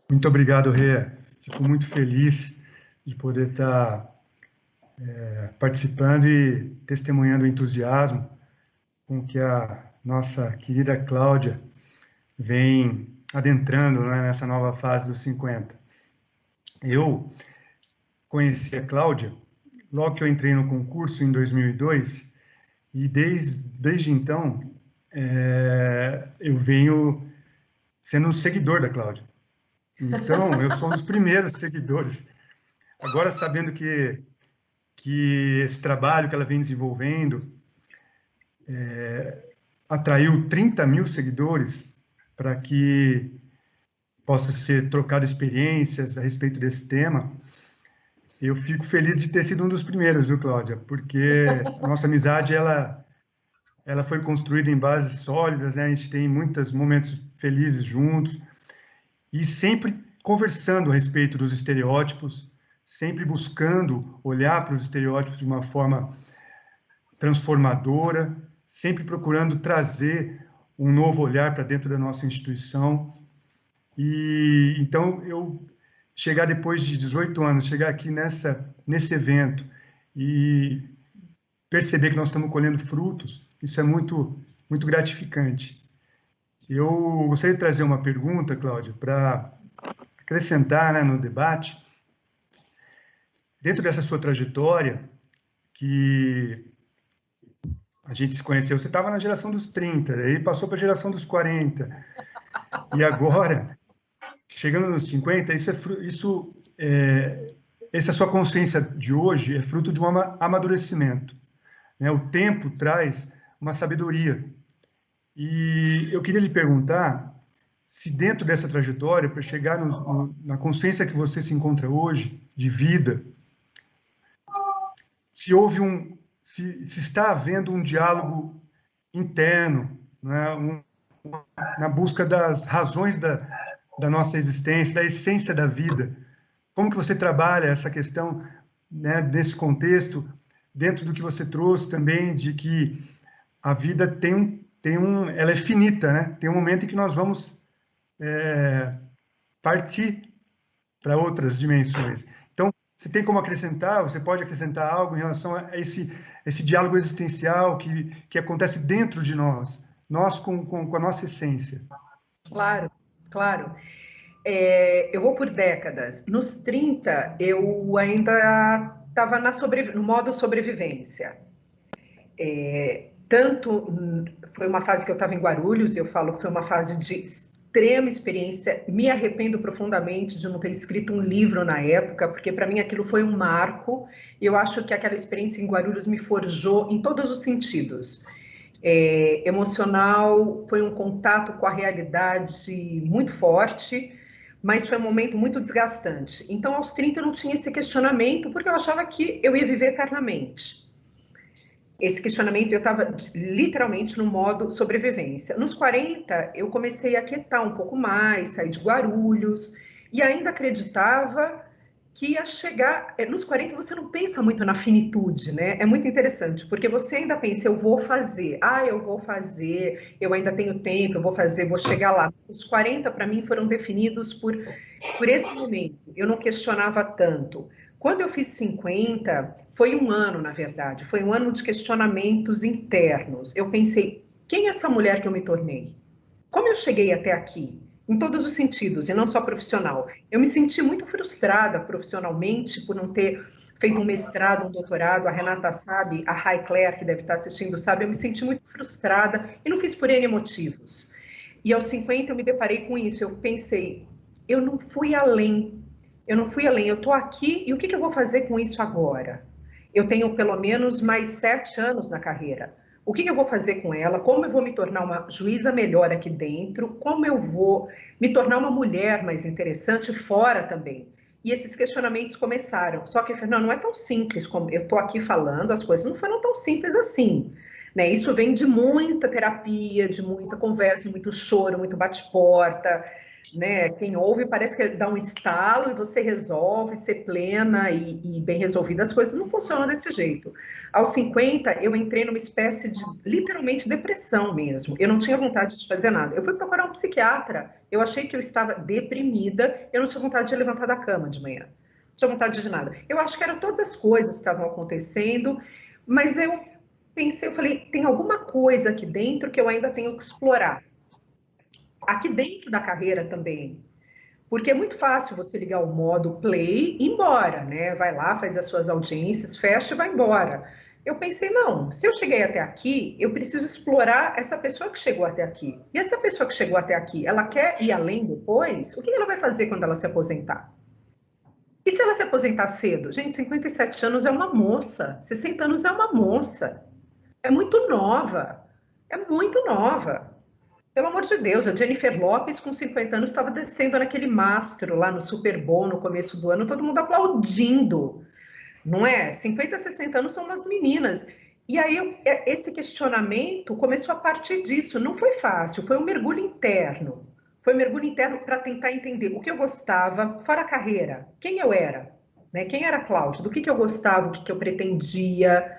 Speaker 2: Muito obrigado, Rê. Fico muito feliz de poder estar participando e testemunhando o entusiasmo com que a nossa querida Cláudia vem adentrando, né, nessa nova fase dos 50. Eu conheci a Cláudia logo que eu entrei no concurso em 2002 e desde então eu venho sendo um seguidor da Cláudia. Então, eu sou um dos primeiros seguidores. Agora, sabendo que esse trabalho que ela vem desenvolvendo atraiu 30 mil seguidores para que possa ser trocado experiências a respeito desse tema, eu fico feliz de ter sido um dos primeiros, viu, Cláudia? Porque a nossa amizade, ela ela foi construída em bases sólidas, né? A gente tem muitos momentos felizes juntos, e sempre conversando a respeito dos estereótipos, sempre buscando olhar para os estereótipos de uma forma transformadora, sempre procurando trazer um novo olhar para dentro da nossa instituição. E então eu chegar depois de 18 anos, chegar aqui nesse evento e perceber que nós estamos colhendo frutos, isso é muito gratificante. Eu gostaria de trazer uma pergunta, Cláudia, para acrescentar, né, no debate. Dentro dessa sua trajetória, que a gente se conheceu, você estava na geração dos 30, aí passou para a geração dos 40, e agora, chegando nos 50, essa sua consciência de hoje é fruto de um amadurecimento, né? O tempo traz uma sabedoria. E eu queria lhe perguntar se dentro dessa trajetória, para chegar na consciência que você se encontra hoje, de vida, se está havendo um diálogo interno, né? Na busca das razões da nossa existência, da essência da vida. Como que você trabalha essa questão, né, desse contexto, dentro do que você trouxe também, de que a vida ela é finita, né? Tem um momento em que nós vamos partir para outras dimensões. Então, você tem como acrescentar, você pode acrescentar algo em relação a esse diálogo existencial que acontece dentro de nós com a nossa essência?
Speaker 3: Claro, claro. Eu vou por décadas. Nos 30, eu ainda estava no modo sobrevivência. Foi uma fase que eu estava em Guarulhos, eu falo que foi uma fase de extrema experiência. Me arrependo profundamente de não ter escrito um livro na época, porque para mim aquilo foi um marco, e eu acho que aquela experiência em Guarulhos me forjou em todos os sentidos. Emocional, foi um contato com a realidade muito forte, mas foi um momento muito desgastante. Então, aos 30 eu não tinha esse questionamento, porque eu achava que eu ia viver eternamente. Esse questionamento, eu estava literalmente no modo sobrevivência. Nos 40, eu comecei a quietar um pouco mais, sair de Guarulhos, e ainda acreditava que ia chegar... Nos 40, você não pensa muito na finitude, né? É muito interessante, porque você ainda pensa, eu vou fazer, eu ainda tenho tempo, eu vou fazer, vou chegar lá. Os 40, para mim, foram definidos por esse momento. Eu não questionava tanto. Quando eu fiz 50, foi um ano, na verdade, foi um ano de questionamentos internos. Eu pensei, quem é essa mulher que eu me tornei? Como eu cheguei até aqui? Em todos os sentidos, e não só profissional. Eu me senti muito frustrada profissionalmente por não ter feito um mestrado, um doutorado. A Renata sabe, a Rai Claire, que deve estar assistindo, sabe, eu me senti muito frustrada e não fiz por N motivos. E aos 50 eu me deparei com isso, eu pensei, eu não fui além, eu estou aqui e o que eu vou fazer com isso agora? Eu tenho pelo menos mais 7 anos na carreira. O que eu vou fazer com ela? Como eu vou me tornar uma juíza melhor aqui dentro? Como eu vou me tornar uma mulher mais interessante fora também? E esses questionamentos começaram. Só que, Fernando, não é tão simples como eu estou aqui falando, as coisas não foram tão simples assim. Né? Isso vem de muita terapia, de muita conversa, muito choro, muito bate-porta. Né? Quem ouve parece que dá um estalo e você resolve ser plena e bem resolvida. As coisas não funcionam desse jeito. Aos 50, eu entrei numa espécie de, literalmente, depressão mesmo. Eu não tinha vontade de fazer nada. Eu fui procurar um psiquiatra. Eu achei que eu estava deprimida. Eu não tinha vontade de levantar da cama de manhã. Não tinha vontade de nada. Eu acho que eram todas as coisas que estavam acontecendo, mas eu pensei, eu falei, tem alguma coisa aqui dentro que eu ainda tenho que explorar. Aqui dentro da carreira também, porque é muito fácil você ligar o modo play e ir embora, né? Vai lá, faz as suas audiências, fecha e vai embora. Eu pensei, não, se eu cheguei até aqui, eu preciso explorar essa pessoa que chegou até aqui. E essa pessoa que chegou até aqui, ela quer ir além depois? O que ela vai fazer quando ela se aposentar? E se ela se aposentar cedo? Gente, 57 anos é uma moça, 60 anos é uma moça. É muito nova, é muito nova. Pelo amor de Deus, a Jennifer Lopez, com 50 anos, estava descendo naquele mastro lá no Super Bowl no começo do ano, todo mundo aplaudindo, não é? 50, 60 anos são umas meninas. E aí, esse questionamento começou a partir disso. Não foi fácil, foi um mergulho interno. Foi um mergulho interno para tentar entender o que eu gostava, fora a carreira, quem eu era, né? Quem era a Cláudia, do que eu gostava, o que eu pretendia.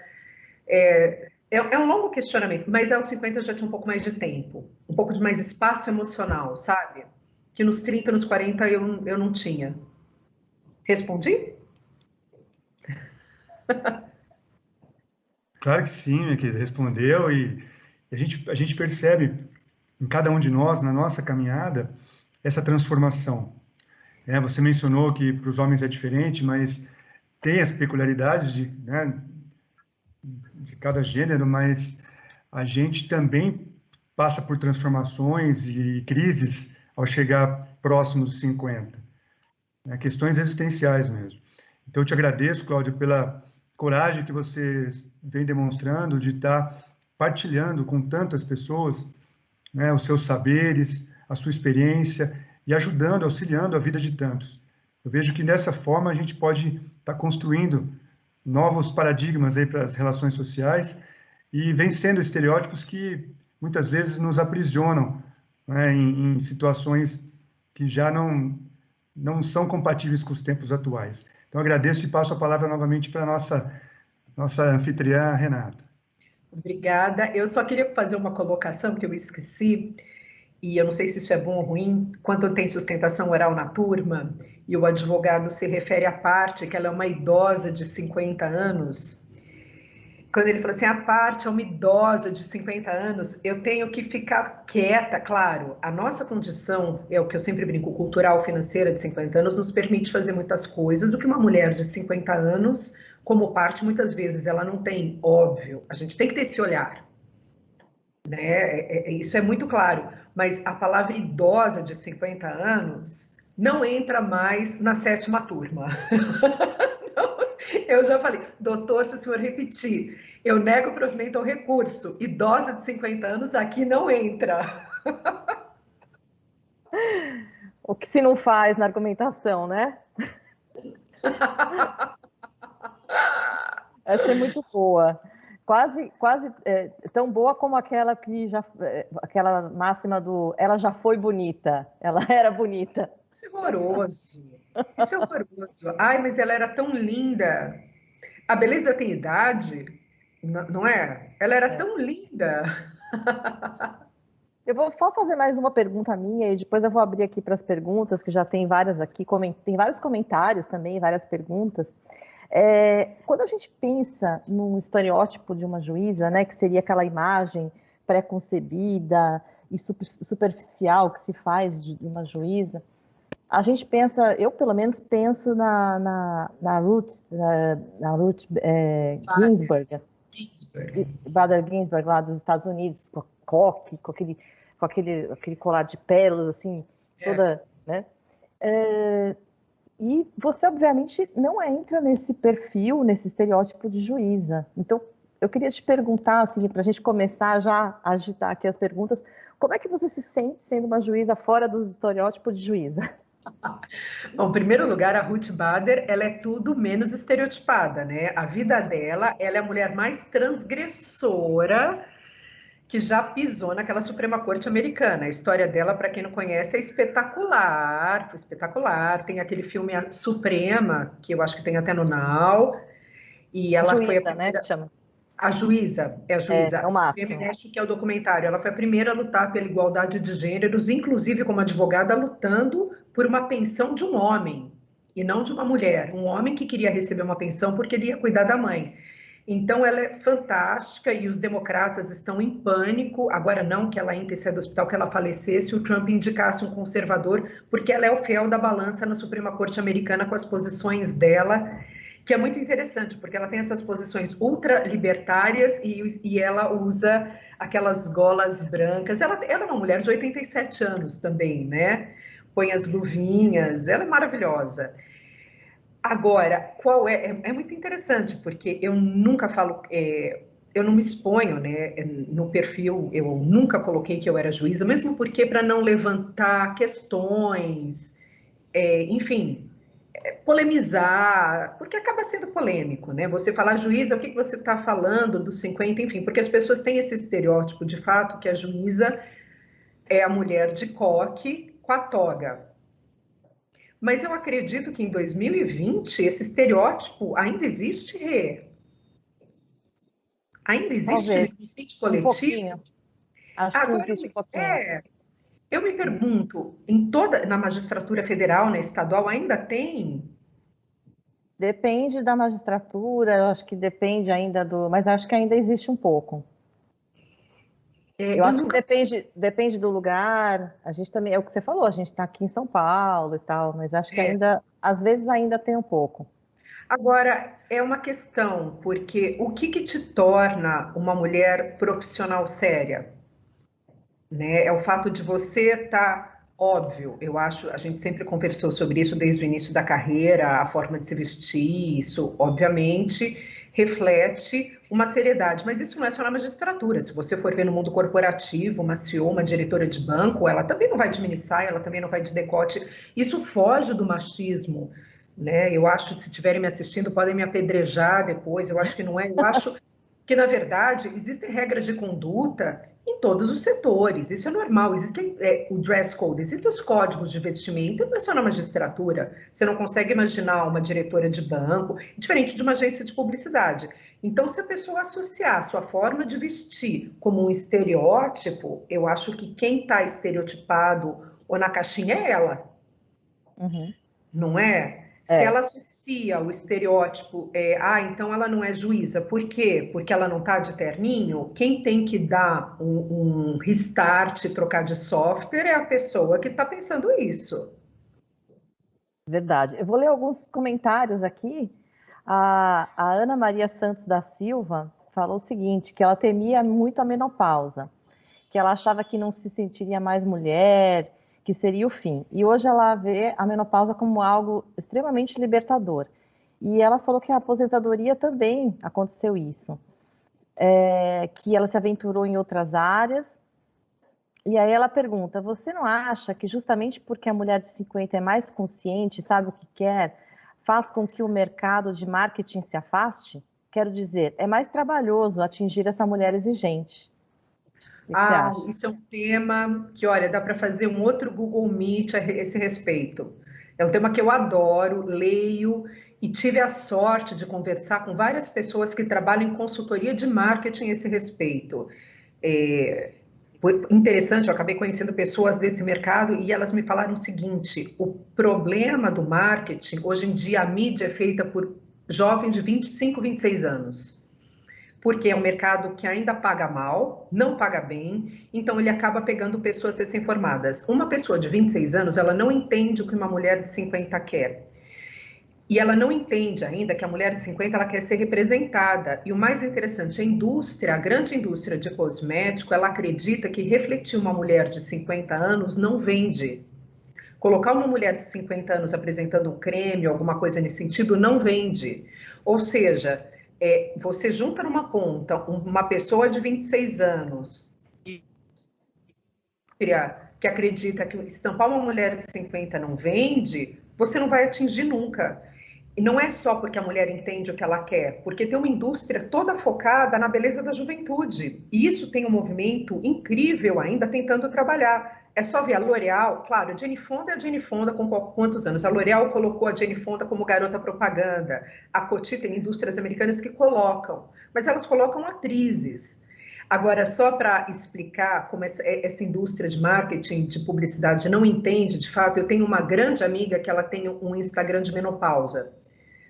Speaker 3: É um longo questionamento, mas aos 50 eu já tinha um pouco mais de tempo, um pouco de mais espaço emocional, sabe? Que nos 30, nos 40 eu não tinha. Respondi?
Speaker 2: Claro que sim, minha querida, respondeu, e a gente percebe em cada um de nós, na nossa caminhada, essa transformação. Você mencionou que para os homens é diferente, mas tem as peculiaridades de cada gênero, mas a gente também passa por transformações e crises ao chegar próximos dos 50, né? Questões existenciais mesmo. Então, eu te agradeço, Cláudia, pela coragem que você vem demonstrando de estar partilhando com tantas pessoas, né, os seus saberes, a sua experiência e ajudando, auxiliando a vida de tantos. Eu vejo que dessa forma a gente pode estar construindo novos paradigmas aí para as relações sociais e vencendo estereótipos que muitas vezes nos aprisionam, né, em situações que já não são compatíveis com os tempos atuais. Então, agradeço e passo a palavra novamente para a nossa anfitriã, Renata.
Speaker 3: Obrigada. Eu só queria fazer uma colocação que eu esqueci, e eu não sei se isso é bom ou ruim. Quando tem sustentação oral na turma, e o advogado se refere à parte que ela é uma idosa de 50 anos, quando ele fala assim, a parte é uma idosa de 50 anos, eu tenho que ficar quieta, claro. A nossa condição, é o que eu sempre brinco, cultural, financeira de 50 anos, nos permite fazer muitas coisas do que uma mulher de 50 anos, como parte, muitas vezes ela não tem, óbvio. A gente tem que ter esse olhar, né? Isso é muito claro. Mas a palavra idosa de 50 anos não entra mais na 7ª turma. Eu já falei, doutor, se o senhor repetir, eu nego provimento ao recurso. Idosa de 50 anos aqui não entra.
Speaker 1: O que se não faz na argumentação, né? Essa é muito boa. Quase tão boa como aquela aquela máxima do ela já foi bonita, ela era bonita.
Speaker 3: Isso é horroroso. Isso é horroroso. Ai, mas ela era tão linda. A beleza tem idade, não é? Ela era tão linda.
Speaker 1: Eu vou só fazer mais uma pergunta minha e depois eu vou abrir aqui para as perguntas, que já tem várias aqui, tem vários comentários também, várias perguntas. Quando a gente pensa num estereótipo de uma juíza, né, que seria aquela imagem pré-concebida e superficial que se faz de uma juíza, a gente pensa, eu pelo menos penso na Ruth Ginsburg, Bader Ginsburg, lá dos Estados Unidos, com a coque, com aquele colar de pérolas, assim, toda, né? E você, obviamente, não entra nesse perfil, nesse estereótipo de juíza. Então, eu queria te perguntar, assim, para a gente começar já a agitar aqui as perguntas, como é que você se sente sendo uma juíza fora dos estereótipos de juíza?
Speaker 3: Bom, em primeiro lugar, a Ruth Bader, ela é tudo menos estereotipada, né? A vida dela, ela é a mulher mais transgressora que já pisou naquela Suprema Corte americana. A história dela, para quem não conhece, é espetacular, foi espetacular. Tem aquele filme A Suprema, que eu acho que tem até no Now, e ela
Speaker 1: Juíza,
Speaker 3: foi a primeira...
Speaker 1: né, que chama?
Speaker 3: A juíza, é a juíza.
Speaker 1: É o máximo.
Speaker 3: Acho que é o documentário. Ela foi a primeira a lutar pela igualdade de gêneros, inclusive como advogada, lutando por uma pensão de um homem, e não de uma mulher. Um homem que queria receber uma pensão porque ele ia cuidar da mãe. Então, ela é fantástica e os democratas estão em pânico. Agora, não que ela ia sair do hospital, que ela falecesse, o Trump indicasse um conservador, porque ela é o fiel da balança na Suprema Corte americana com as posições dela, que é muito interessante, porque ela tem essas posições ultralibertárias e ela usa aquelas golas brancas. Ela é uma mulher de 87 anos também, né? Põe as luvinhas, ela é maravilhosa. Agora, é muito interessante, porque eu nunca falo, eu não me exponho, né, no perfil, eu nunca coloquei que eu era juíza, mesmo porque para não levantar questões, enfim, polemizar, porque acaba sendo polêmico, né? Você falar juíza, o que você está falando dos 50, enfim, porque as pessoas têm esse estereótipo de fato que a juíza é a mulher de coque com a toga. Mas eu acredito que em 2020 esse estereótipo ainda existe, Rê? Ainda existe no
Speaker 1: Talvez,
Speaker 3: inconsciente
Speaker 1: um
Speaker 3: coletivo?
Speaker 1: pouquinho. Acho que
Speaker 3: Agora,
Speaker 1: existe um pouquinho.
Speaker 3: eu me pergunto, na magistratura federal, na estadual, ainda tem?
Speaker 1: Depende da magistratura, eu acho que depende ainda do... Mas acho que ainda existe um pouco. Eu
Speaker 3: Eu
Speaker 1: acho que
Speaker 3: nunca.
Speaker 1: depende do lugar. A gente também, é o que você falou, a gente está aqui em São Paulo e tal, mas acho que
Speaker 3: é,
Speaker 1: ainda, às vezes ainda tem um pouco.
Speaker 3: Agora, é uma questão, porque o que te torna uma mulher profissional séria? Né? É o fato de você estar, óbvio, eu acho, a gente sempre conversou sobre isso desde o início da carreira, a forma de se vestir, isso, obviamente, reflete uma seriedade, mas isso não é só na magistratura. Se você for ver no mundo corporativo, uma CEO, uma diretora de banco, ela também não vai de mini saia, ela também não vai de decote. Isso foge do machismo, né? Eu acho, se estiverem me assistindo, podem me apedrejar depois. Eu acho que não é. Eu acho que, na verdade, existem regras de conduta em todos os setores. Isso é normal. Existem o dress code, existem os códigos de vestimenta, não é só na magistratura. Você não consegue imaginar uma diretora de banco, diferente de uma agência de publicidade. Então, se a pessoa associar a sua forma de vestir como um estereótipo, eu acho que quem está estereotipado ou na caixinha é ela,
Speaker 1: Uhum.
Speaker 3: não é? Se
Speaker 1: É,
Speaker 3: ela associa o estereótipo, então ela não é juíza. Por quê? Porque ela não está de terninho. Quem tem que dar um restart, trocar de software, é a pessoa que está pensando isso.
Speaker 1: verdade. Eu vou ler alguns comentários aqui. A Ana Maria Santos da Silva falou o seguinte, que ela temia muito a menopausa, que ela achava que não se sentiria mais mulher, que seria o fim. E hoje ela vê a menopausa como algo extremamente libertador. E ela falou que a aposentadoria também aconteceu isso, que ela se aventurou em outras áreas. E aí ela pergunta: você não acha que justamente porque a mulher de 50 é mais consciente, sabe o que quer, faz com que o mercado de marketing se afaste? Quero dizer, é mais trabalhoso atingir essa mulher exigente. O que você acha?
Speaker 3: Isso é um tema que, olha, dá para fazer um outro Google Meet a esse respeito. É um tema que eu adoro, leio e tive a sorte de conversar com várias pessoas que trabalham em consultoria de marketing a esse respeito. É, Foi interessante, eu acabei conhecendo pessoas desse mercado e elas me falaram o seguinte: o problema do marketing, hoje em dia a mídia é feita por jovens de 25, 26 anos, porque é um mercado que ainda paga mal, não paga bem, então ele acaba pegando pessoas recém-formadas. Uma pessoa de 26 anos, ela não entende o que uma mulher de 50 quer. E ela não entende ainda que a mulher de 50 ela quer ser representada. E o mais interessante, a indústria, a grande indústria de cosmético, ela acredita que refletir uma mulher de 50 anos não vende. Colocar uma mulher de 50 anos apresentando um creme, alguma coisa nesse sentido, não vende. Ou seja, você junta numa ponta uma pessoa de 26 anos que acredita que estampar uma mulher de 50 não vende, você não vai atingir nunca. E não é só porque a mulher entende o que ela quer, porque tem uma indústria toda focada na beleza da juventude. E isso tem um movimento incrível ainda tentando trabalhar. É só ver a L'Oréal, claro, a Jane Fonda é a Jane Fonda com quantos anos? A L'Oréal colocou a Jane Fonda como garota propaganda. A Coty tem indústrias americanas que colocam, mas elas colocam atrizes. Agora, só para explicar como essa indústria de marketing, de publicidade não entende, de fato, eu tenho uma grande amiga que ela tem um Instagram de menopausa.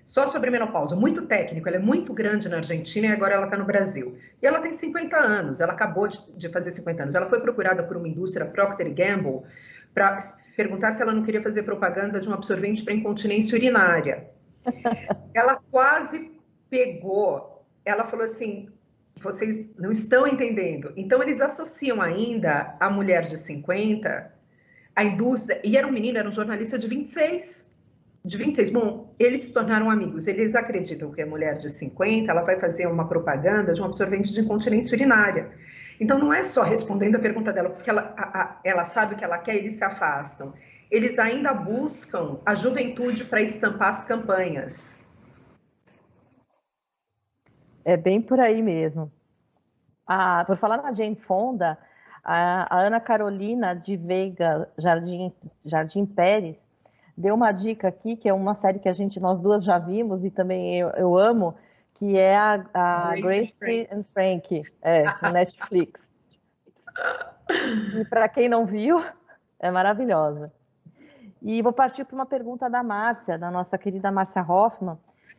Speaker 3: Só sobre menopausa, muito técnico, ela é muito grande na Argentina e agora ela está no Brasil. E ela tem 50 anos, ela acabou de fazer 50 anos. Ela foi procurada por uma indústria, Procter Gamble, para perguntar se ela não queria fazer propaganda de um absorvente para incontinência urinária. Ela quase pegou, ela falou assim, vocês não estão entendendo. Então, eles associam ainda a mulher de 50, a indústria, e era um menino, era um jornalista de 26. De 26, bom, eles se tornaram amigos. Eles acreditam que a mulher de 50, ela vai fazer uma propaganda de um absorvente de incontinência urinária. Então, não é só respondendo a pergunta dela, porque ela sabe o que ela quer, eles se afastam. eles ainda buscam a juventude para estampar as campanhas.
Speaker 1: É bem por aí mesmo. Por falar na Jane Fonda, a Ana Carolina de Veiga Jardim Pérez deu uma dica aqui, que é uma série que nós duas já vimos e também eu amo, que é a Grace and Frankie, no Netflix. E para quem não viu, é maravilhosa. E vou partir para uma pergunta da Márcia, da nossa querida Márcia Hoffman,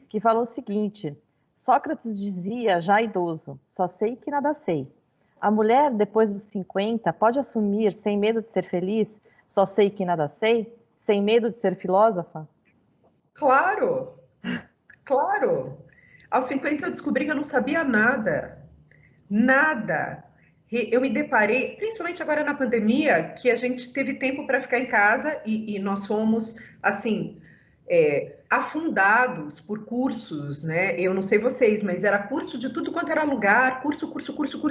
Speaker 1: que falou o seguinte: Sócrates dizia, já idoso, só sei que nada sei. A mulher, depois dos 50, pode assumir, sem medo de ser feliz, só sei que nada sei, sem medo de ser filósofa?
Speaker 3: Claro, claro. Aos 50 eu descobri que eu não sabia nada. Nada. Eu me deparei, principalmente agora na pandemia, que a gente teve tempo para ficar em casa e nós fomos, assim, afundados por cursos, né? Eu não sei vocês, mas era curso de tudo quanto era lugar, curso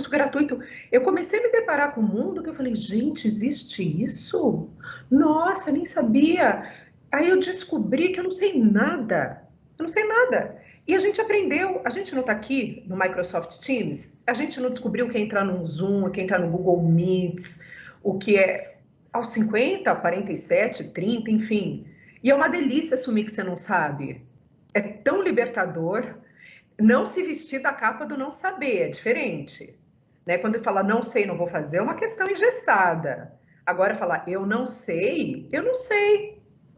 Speaker 3: gratuito. Eu comecei a me deparar com um mundo que eu falei, gente, existe isso? Nossa, nem sabia. Aí eu descobri que eu não sei nada. Eu não sei nada. E a gente aprendeu, a gente não está aqui no Microsoft Teams, a gente não descobriu o que é entrar no Zoom, o que é entrar no Google Meets, o que é aos 50, 47, 30, enfim. E é uma delícia assumir que você não sabe. É tão libertador. Não se vestir da capa do não saber, é diferente. Né? Quando fala não sei, não vou fazer, é uma questão engessada. Agora falar eu não sei.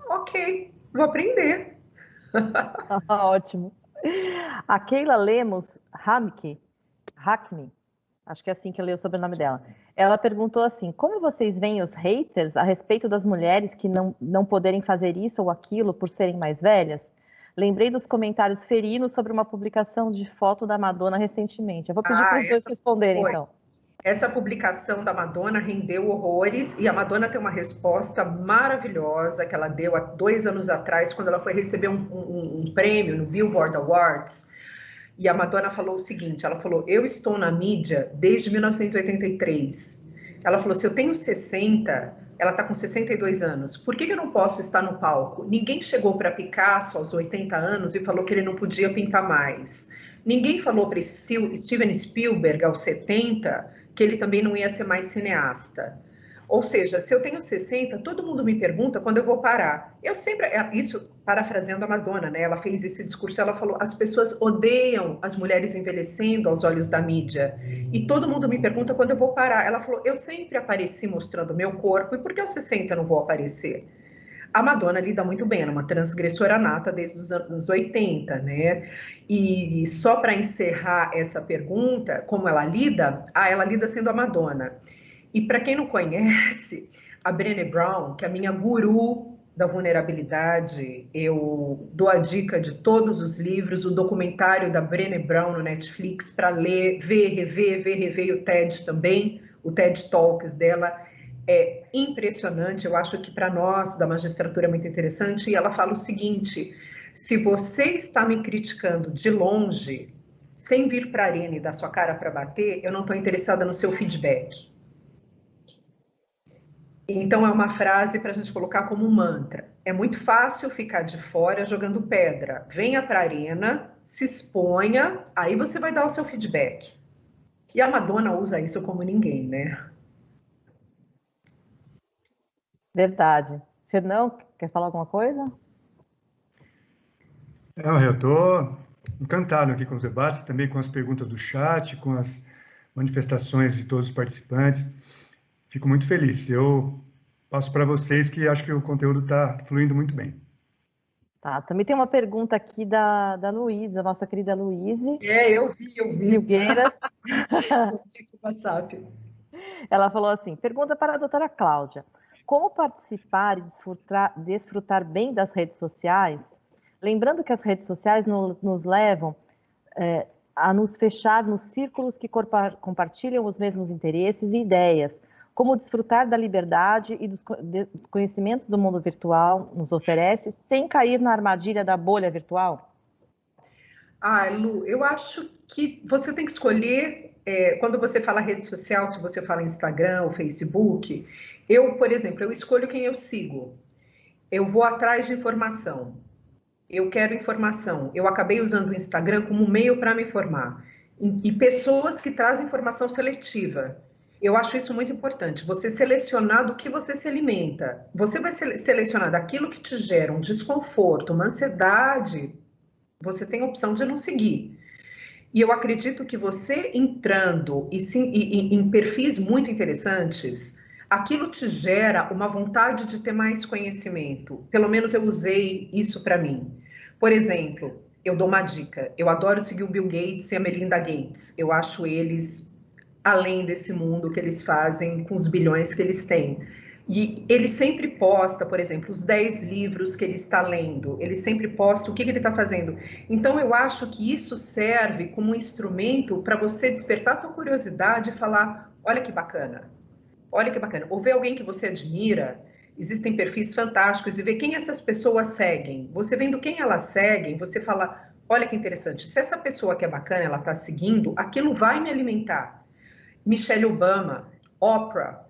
Speaker 3: Ok, vou aprender.
Speaker 1: Ótimo. A Keila Lemos Hackney, acho que é assim que eu leio o sobrenome dela. Ela perguntou assim: como vocês veem os haters a respeito das mulheres que não poderem fazer isso ou aquilo por serem mais velhas? Lembrei dos comentários ferinos sobre uma publicação de foto da Madonna recentemente. Eu vou pedir para os dois responderem, então.
Speaker 3: Essa publicação da Madonna rendeu horrores e a Madonna tem uma resposta maravilhosa que ela deu há 2 anos atrás, quando ela foi receber um prêmio no Billboard Awards. E a Madonna falou o seguinte, ela falou, eu estou na mídia desde 1983. Ela falou, se eu tenho 60, ela está com 62 anos, por que eu não posso estar no palco? Ninguém chegou para Picasso aos 80 anos e falou que ele não podia pintar mais. Ninguém falou para Steven Spielberg aos 70 que ele também não ia ser mais cineasta. Ou seja, se eu tenho 60, todo mundo me pergunta quando eu vou parar. Eu sempre, isso parafraseando a Madonna, né? Ela fez esse discurso, ela falou, as pessoas odeiam as mulheres envelhecendo aos olhos da mídia. E todo mundo me pergunta quando eu vou parar. Ela falou, eu sempre apareci mostrando meu corpo, e por que aos 60 eu não vou aparecer? A Madonna lida muito bem, ela é uma transgressora nata desde os anos 80, né? E só para encerrar essa pergunta, como ela lida? Ela lida sendo a Madonna. E para quem não conhece, a Brené Brown, que é a minha guru da vulnerabilidade, eu dou a dica de todos os livros, o documentário da Brené Brown no Netflix para ler, ver, rever, e o TED também, o TED Talks dela é impressionante, eu acho que para nós da magistratura é muito interessante, e ela fala o seguinte, se você está me criticando de longe, sem vir para a arena e dar sua cara para bater, eu não estou interessada no seu feedback. Então, é uma frase para a gente colocar como um mantra. É muito fácil ficar de fora jogando pedra. Venha para a arena, se exponha, aí você vai dar o seu feedback. E a Madonna usa isso como ninguém, né?
Speaker 1: Verdade. Fernão, quer falar alguma coisa?
Speaker 2: Eu estou encantado aqui com os debates, também com as perguntas do chat, com as manifestações de todos os participantes. Fico muito feliz. Eu passo para vocês que acho que o conteúdo está fluindo muito bem.
Speaker 1: Tá, também tem uma pergunta aqui da Luísa, nossa querida Luíse.
Speaker 3: Eu vi.
Speaker 1: Filgueiras.
Speaker 3: Eu vi aqui no WhatsApp.
Speaker 1: Ela falou assim, pergunta para a doutora Cláudia, como participar e desfrutar bem das redes sociais? Lembrando que as redes sociais nos levam a nos fechar nos círculos que compartilham os mesmos interesses e ideias, como desfrutar da liberdade e dos conhecimentos do mundo virtual nos oferece, sem cair na armadilha da bolha virtual?
Speaker 3: Lu, eu acho que você tem que escolher, quando você fala rede social, se você fala Instagram ou Facebook, eu, por exemplo, eu escolho quem eu sigo. eu vou atrás de informação. Eu quero informação. Eu acabei usando o Instagram como meio para me informar. E pessoas que trazem informação seletiva. Eu acho isso muito importante. Você selecionar do que você se alimenta. Você vai selecionar daquilo que te gera um desconforto, uma ansiedade. Você tem a opção de não seguir. E eu acredito que você entrando em perfis muito interessantes, aquilo te gera uma vontade de ter mais conhecimento. Pelo menos eu usei isso para mim. Por exemplo, eu dou uma dica. Eu adoro seguir o Bill Gates e a Melinda Gates. Eu acho eles além desse mundo que eles fazem com os bilhões que eles têm. E ele sempre posta, por exemplo, os 10 livros que ele está lendo. Ele sempre posta o que ele está fazendo. Então, eu acho que isso serve como um instrumento para você despertar a tua curiosidade e falar, olha que bacana. Olha que bacana. Ou ver alguém que você admira, existem perfis fantásticos, e ver quem essas pessoas seguem. Você vendo quem elas seguem, você fala, olha que interessante, se essa pessoa que é bacana, ela está seguindo, aquilo vai me alimentar. Michelle Obama, Oprah,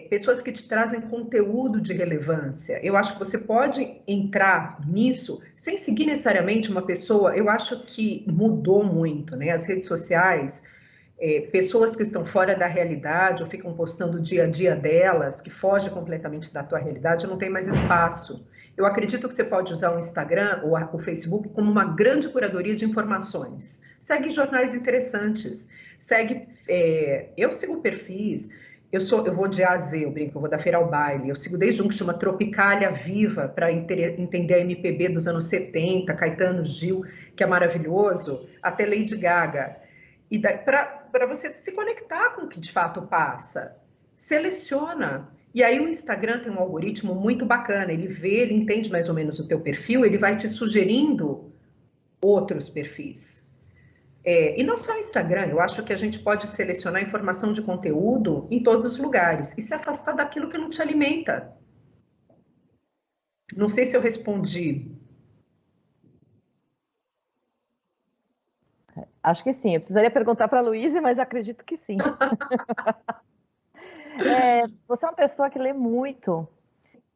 Speaker 3: pessoas que te trazem conteúdo de relevância. Eu acho que você pode entrar nisso sem seguir necessariamente uma pessoa. Eu acho que mudou muito, né? As redes sociais, pessoas que estão fora da realidade ou ficam postando o dia a dia delas, que foge completamente da tua realidade, não tem mais espaço. Eu acredito que você pode usar o Instagram ou o Facebook como uma grande curadoria de informações. Segue jornais interessantes, eu sigo perfis, eu vou de A a Z, eu brinco, eu vou da feira ao baile, eu sigo desde um que chama Tropicália Viva, para entender a MPB dos anos 70, Caetano Gil, que é maravilhoso, até Lady Gaga. E para você se conectar com o que de fato passa, seleciona. E aí o Instagram tem um algoritmo muito bacana, ele entende mais ou menos o teu perfil, ele vai te sugerindo outros perfis. E não só o Instagram, eu acho que a gente pode selecionar informação de conteúdo em todos os lugares e se afastar daquilo que não te alimenta. Não sei se eu respondi.
Speaker 1: Acho que sim. Eu precisaria perguntar para a Luísa, mas acredito que sim. Você é uma pessoa que lê muito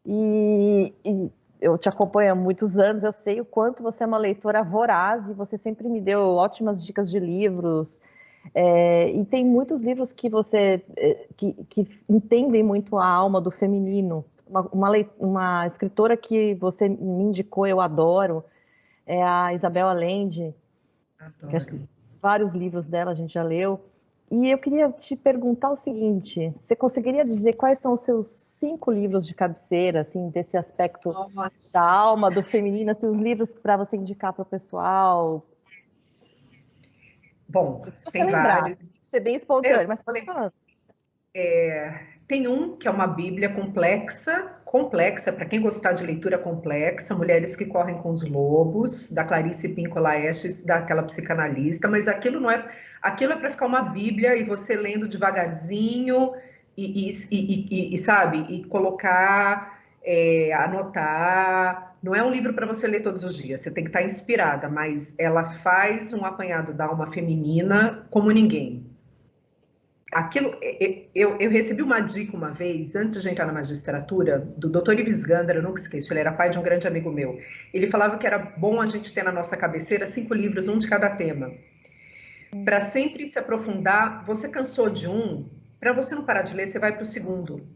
Speaker 1: e eu te acompanho há muitos anos, eu sei o quanto você é uma leitora voraz e você sempre me deu ótimas dicas de livros. E tem muitos livros que você que entendem muito a alma do feminino. Uma escritora que você me indicou, eu adoro, é a Isabel Allende. Vários livros dela a gente já leu. E eu queria te perguntar o seguinte: você conseguiria dizer quais são os seus 5 livros de cabeceira, assim, desse aspecto da alma, do feminino, assim, os livros para você indicar para o pessoal?
Speaker 3: Bom,
Speaker 1: tem vários. Tem que ser bem espontâneo, mas falando.
Speaker 3: Tem um que é uma Bíblia complexa, para quem gostar de leitura complexa, Mulheres que Correm com os Lobos, da Clarice Píncola Estes, daquela psicanalista, mas aquilo é para ficar uma Bíblia e você lendo devagarzinho e sabe, e colocar, anotar. Não é um livro para você ler todos os dias, você tem que estar inspirada, mas ela faz um apanhado da alma feminina como ninguém. Eu recebi uma dica uma vez, antes de entrar na magistratura, do Dr. Ives Gandara, eu nunca esqueço, ele era pai de um grande amigo meu. Ele falava que era bom a gente ter na nossa cabeceira 5 livros, um de cada tema. Para sempre se aprofundar, você cansou de um, para você não parar de ler, você vai para o segundo.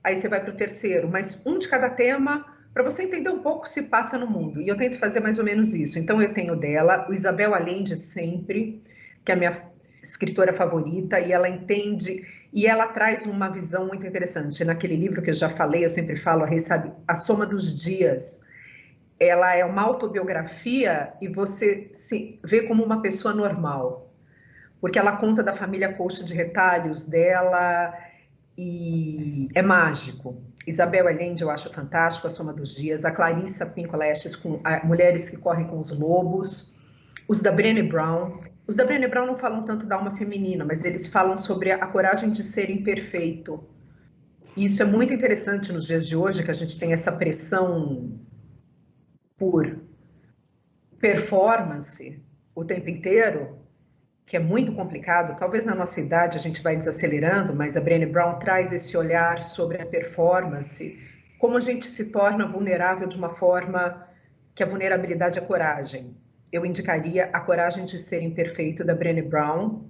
Speaker 3: Aí você vai para o terceiro, mas um de cada tema, para você entender um pouco o que se passa no mundo. E eu tento fazer mais ou menos isso. Então eu tenho dela, o Isabel Allende sempre, que é a minha escritora favorita, e ela entende, e ela traz uma visão muito interessante. Naquele livro que eu já falei, eu sempre falo, A Soma dos Dias, ela é uma autobiografia e você se vê como uma pessoa normal, porque ela conta da família Coxa de Retalhos dela, e é mágico. Isabel Allende eu acho fantástico, A Soma dos Dias, a Clarissa Pinkola Estes com Mulheres que Correm com os Lobos, os da Brené Brown. Os da Brené Brown não falam tanto da alma feminina, mas eles falam sobre a coragem de ser imperfeito. E isso é muito interessante nos dias de hoje, que a gente tem essa pressão por performance o tempo inteiro, que é muito complicado. Talvez na nossa idade a gente vai desacelerando, mas a Brené Brown traz esse olhar sobre a performance como a gente se torna vulnerável de uma forma que a vulnerabilidade é coragem. Eu indicaria A Coragem de Ser Imperfeito, da Brené Brown,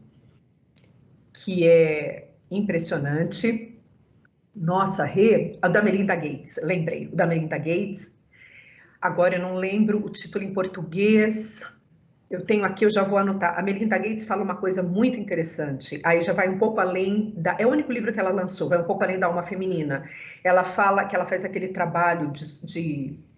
Speaker 3: que é impressionante. Nossa, a da Melinda Gates, lembrei, o da Melinda Gates. Agora eu não lembro o título em português. Eu tenho aqui, eu já vou anotar. A Melinda Gates fala uma coisa muito interessante. Aí já vai um pouco além da... É o único livro que ela lançou, vai um pouco além da alma feminina. Ela fala que ela faz aquele trabalho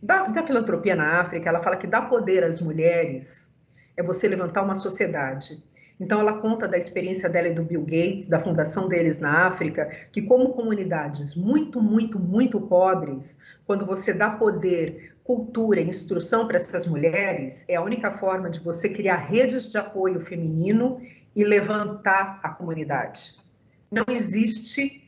Speaker 3: da filantropia na África. Ela fala que dar poder às mulheres é você levantar uma sociedade. Então ela conta da experiência dela e do Bill Gates, da fundação deles na África, que como comunidades muito, muito, muito pobres, quando você dá poder, cultura e instrução para essas mulheres, é a única forma de você criar redes de apoio feminino e levantar a comunidade. Não existe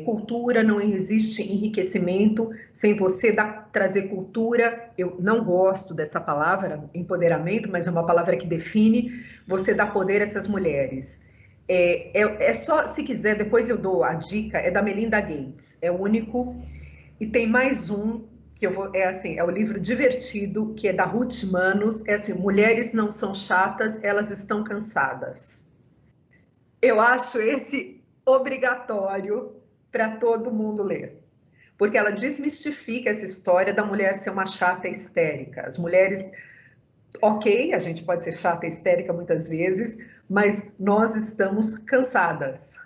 Speaker 3: cultura, não existe enriquecimento sem você trazer cultura. Eu não gosto dessa palavra, empoderamento, mas é uma palavra que define. Você dá poder a essas mulheres. É só, se quiser, depois eu dou a dica, é da Melinda Gates, é o único. E tem mais um que é o livro divertido, que é da Ruth Manos, é assim, Mulheres Não São Chatas, Elas Estão Cansadas. Eu acho esse obrigatório para todo mundo ler, porque ela desmistifica essa história da mulher ser uma chata histérica. As mulheres, ok, a gente pode ser chata e histérica muitas vezes, mas nós estamos cansadas.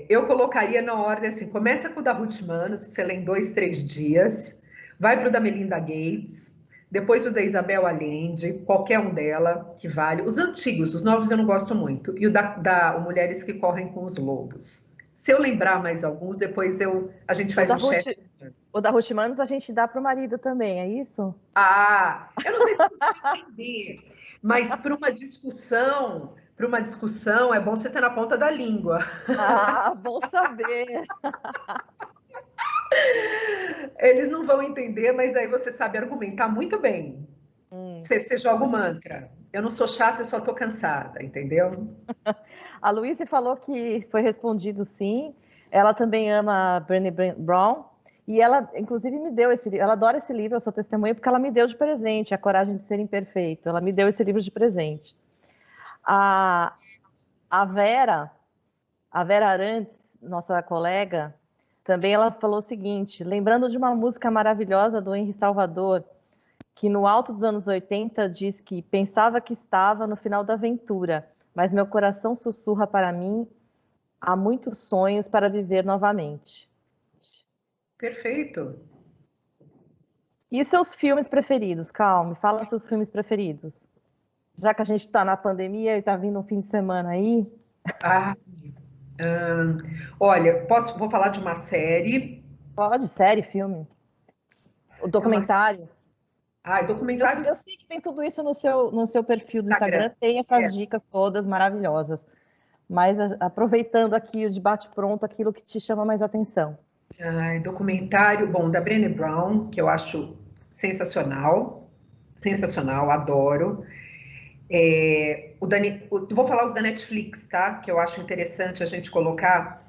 Speaker 3: Eu colocaria na ordem assim, começa com o da Ruth Manos, que você lê em 2, 3 dias, vai para o da Melinda Gates, depois o da Isabel Allende, qualquer um dela, que vale. Os antigos, os novos eu não gosto muito, e o da Mulheres que Correm com os Lobos. Se eu lembrar mais alguns, depois a gente faz um chat.
Speaker 1: O da Ruth Manos a gente dá para o marido também, é isso?
Speaker 3: Eu não sei se vocês vão entender, mas para uma discussão é bom você ter na ponta da língua.
Speaker 1: Bom saber.
Speaker 3: Eles não vão entender, mas aí você sabe argumentar muito bem. Você joga o mantra. Eu não sou chata, eu só estou cansada, entendeu?
Speaker 1: A Luísa falou que foi respondido sim. Ela também ama a Brené Brown. E ela, inclusive, me deu esse livro. Ela adora esse livro, eu sou testemunha, porque ela me deu de presente, A Coragem de Ser Imperfeito. Ela me deu esse livro de presente. A Vera Arantes, nossa colega, também ela falou o seguinte, lembrando de uma música maravilhosa do Henri Salvador, que no alto dos anos 80 diz que pensava que estava no final da aventura, mas meu coração sussurra para mim, há muitos sonhos para viver novamente.
Speaker 3: Perfeito.
Speaker 1: E seus filmes preferidos? Calma, fala seus filmes preferidos. Já que a gente está na pandemia e está vindo um fim de semana aí.
Speaker 3: Olha, vou falar de uma série.
Speaker 1: Pode, série, filme. O documentário.
Speaker 3: Documentário.
Speaker 1: Eu sei que tem tudo isso no seu perfil do Instagram, tem essas dicas todas maravilhosas. Mas aproveitando aqui o debate pronto, aquilo que te chama mais atenção.
Speaker 3: Documentário, bom, da Brené Brown, que eu acho sensacional, adoro. Vou falar os da Netflix, tá? Que eu acho interessante a gente colocar.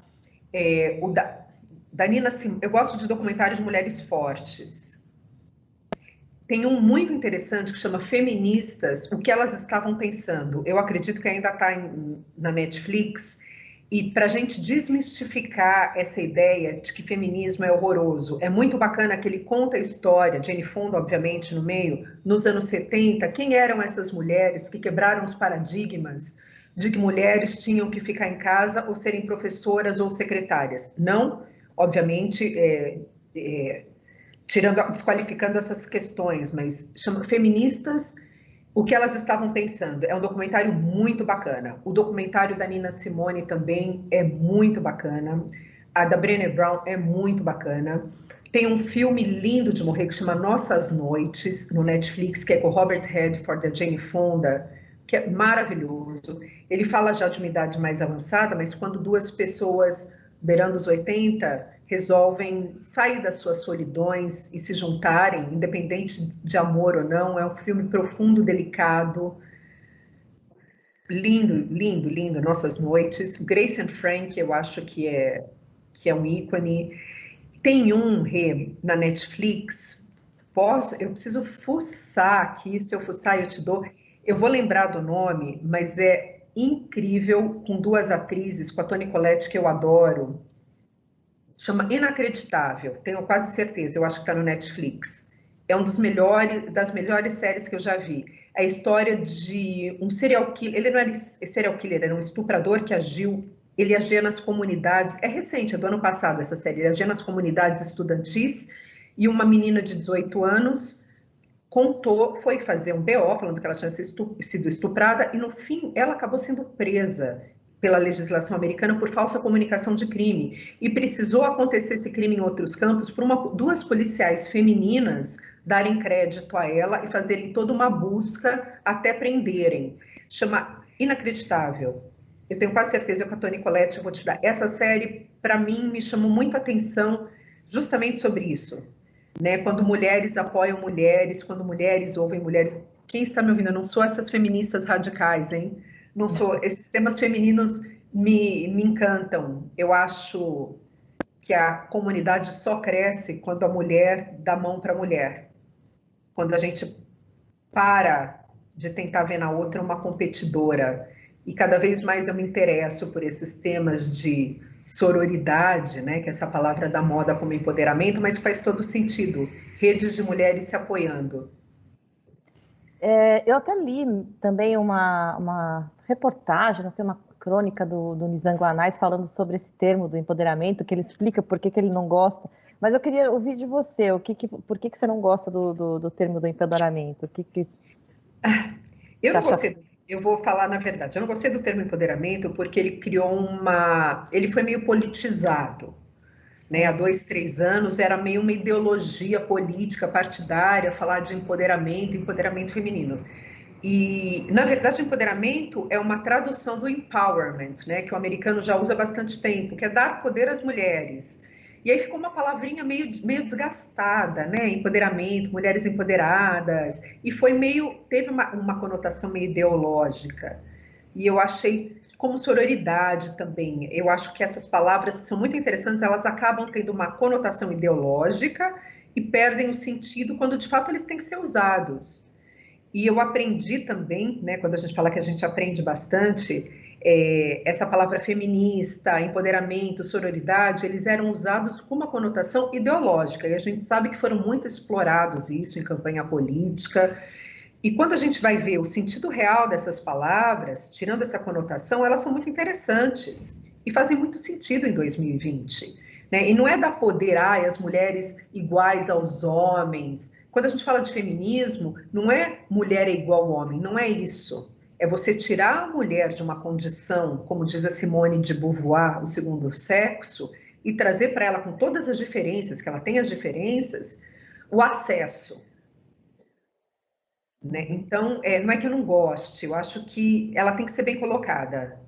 Speaker 3: Da Nina Simone. Eu gosto de documentários de mulheres fortes. Tem um muito interessante que chama Feministas, o que elas estavam pensando. Eu acredito que ainda está na Netflix. E para a gente desmistificar essa ideia de que feminismo é horroroso, é muito bacana que ele conta a história, Jane Fonda, obviamente, no meio, nos anos 70, quem eram essas mulheres que quebraram os paradigmas de que mulheres tinham que ficar em casa ou serem professoras ou secretárias. Não, obviamente, desqualificando essas questões, mas chama feministas. O que elas estavam pensando. É um documentário muito bacana. O documentário da Nina Simone também é muito bacana. A da Brené Brown é muito bacana. Tem um filme lindo de morrer que chama Nossas Noites, no Netflix, que é com Robert Redford e a Jane Fonda, que é maravilhoso. Ele fala já de uma idade mais avançada, mas quando duas pessoas beirando os 80 resolvem sair das suas solidões e se juntarem, independente de amor ou não. É um filme profundo, delicado, lindo, lindo, lindo. Nossas Noites. Grace and Frank, eu acho que é um ícone. Tem um, Rê, na Netflix, eu preciso fuçar aqui, se eu fuçar eu te dou, eu vou lembrar do nome, mas é incrível, com duas atrizes, com a Toni Collette, que eu adoro, chama Inacreditável, tenho quase certeza, eu acho que está no Netflix. É um das melhores séries que eu já vi. É a história de um serial killer, ele não era serial killer, era um estuprador que ele agia nas comunidades, é recente, é do ano passado essa série, ele agia nas comunidades estudantis, e uma menina de 18 anos foi fazer um BO, falando que ela tinha sido estuprada, e no fim ela acabou sendo presa pela legislação americana por falsa comunicação de crime. E precisou acontecer esse crime em outros campos por duas policiais femininas darem crédito a ela e fazerem toda uma busca até prenderem. Chama Inacreditável. Eu tenho quase certeza que a Toni Collette, eu vou te dar. Essa série, para mim, me chamou muito a atenção justamente sobre isso. Né? Quando mulheres apoiam mulheres, quando mulheres ouvem mulheres. Quem está me ouvindo? Eu não sou essas feministas radicais, hein? Não sou. Esses temas femininos me encantam. Eu acho que a comunidade só cresce quando a mulher dá mão para a mulher. Quando a gente para de tentar ver na outra uma competidora. E cada vez mais eu me interesso por esses temas de sororidade, né, que é essa palavra da moda como empoderamento, mas faz todo sentido. Redes de mulheres se apoiando.
Speaker 1: Eu até li também uma reportagem, não sei, uma crônica do Nizam Guanais falando sobre esse termo do empoderamento, que ele explica por que ele não gosta. Mas eu queria ouvir de você, por que você não gosta do termo do empoderamento?
Speaker 3: Eu não gostei, eu vou falar na verdade, eu não gostei do termo empoderamento porque ele criou ele foi meio politizado. Né, há 2, 3 anos era meio uma ideologia política partidária falar de empoderamento feminino. E, na verdade, o empoderamento é uma tradução do empowerment, né, que o americano já usa há bastante tempo, que é dar poder às mulheres. E aí ficou uma palavrinha meio desgastada, né, empoderamento, mulheres empoderadas, e teve uma conotação meio ideológica. E eu achei, como sororidade também, eu acho que essas palavras que são muito interessantes, elas acabam tendo uma conotação ideológica e perdem o sentido quando de fato eles têm que ser usados. E eu aprendi também, né, quando a gente fala que a gente aprende bastante, essa palavra feminista, empoderamento, sororidade, eles eram usados com uma conotação ideológica, e a gente sabe que foram muito explorados isso em campanha política. E quando a gente vai ver o sentido real dessas palavras, tirando essa conotação, elas são muito interessantes e fazem muito sentido em 2020. Né? E não é dar poder às mulheres iguais aos homens. Quando a gente fala de feminismo, não é mulher é igual ao homem, não é isso. É você tirar a mulher de uma condição, como diz a Simone de Beauvoir, o segundo sexo, e trazer para ela, com todas as diferenças, que ela tem as diferenças, o acesso. Né? Então, não é que eu não goste, eu acho que ela tem que ser bem colocada.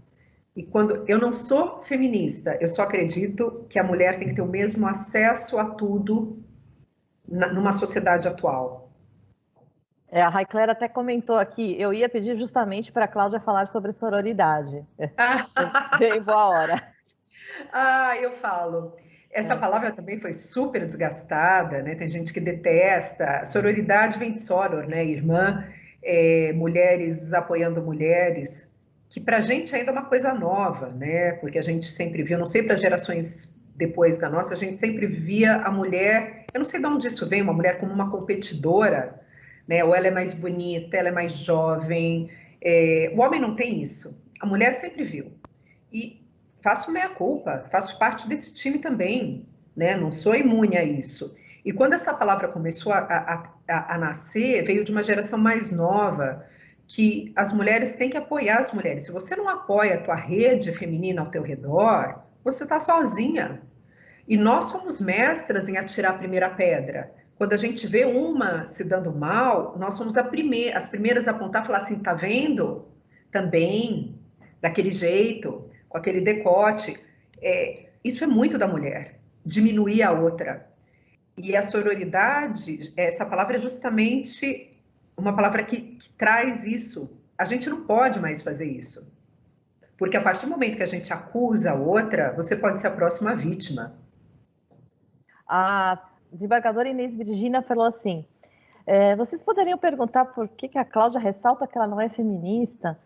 Speaker 3: E quando eu não sou feminista, eu só acredito que a mulher tem que ter o mesmo acesso a tudo numa sociedade atual.
Speaker 1: A Raicler até comentou aqui, eu ia pedir justamente para a Cláudia falar sobre sororidade. Veio boa hora.
Speaker 3: Eu falo. Essa palavra também foi super desgastada, né? Tem gente que detesta. Sororidade vem de soror, né? Irmã, mulheres apoiando mulheres, que para a gente ainda é uma coisa nova, né? Porque a gente sempre viu, não sei para gerações depois da nossa, a gente sempre via a mulher, eu não sei de onde isso vem, uma mulher como uma competidora, né? Ou ela é mais bonita, ela é mais jovem. O homem não tem isso. A mulher sempre viu. E faço meia culpa, faço parte desse time também, né? Não sou imune a isso. E quando essa palavra começou a nascer, veio de uma geração mais nova, que as mulheres têm que apoiar as mulheres. Se você não apoia a tua rede feminina ao teu redor, você está sozinha. E nós somos mestras em atirar a primeira pedra. Quando a gente vê uma se dando mal, nós somos as primeiras a apontar e falar assim, tá vendo? Também, daquele jeito, com aquele decote. Isso é muito da mulher, diminuir a outra. E a sororidade, essa palavra é justamente uma palavra que traz isso. A gente não pode mais fazer isso. Porque a partir do momento que a gente acusa a outra, você pode ser a próxima vítima.
Speaker 1: A desembargadora Inês Virgínia falou assim, vocês poderiam perguntar por que a Cláudia ressalta que ela não é feminista,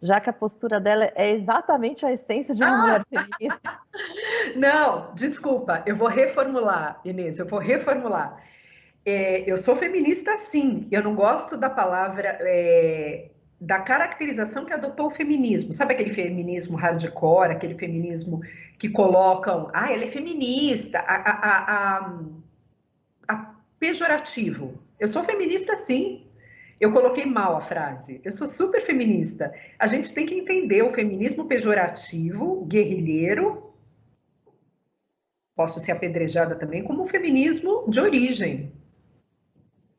Speaker 1: já que a postura dela é exatamente a essência de uma mulher feminista?
Speaker 3: Não, desculpa, eu vou reformular, Inês, eu vou reformular. Eu sou feminista, sim. Eu não gosto da palavra, da caracterização que adotou o feminismo. Sabe aquele feminismo hardcore, aquele feminismo que colocam, ela é feminista, a pejorativo. Eu sou feminista, sim. Eu coloquei mal a frase. Eu sou super feminista. A gente tem que entender o feminismo pejorativo, guerrilheiro, posso ser apedrejada também, como um feminismo de origem.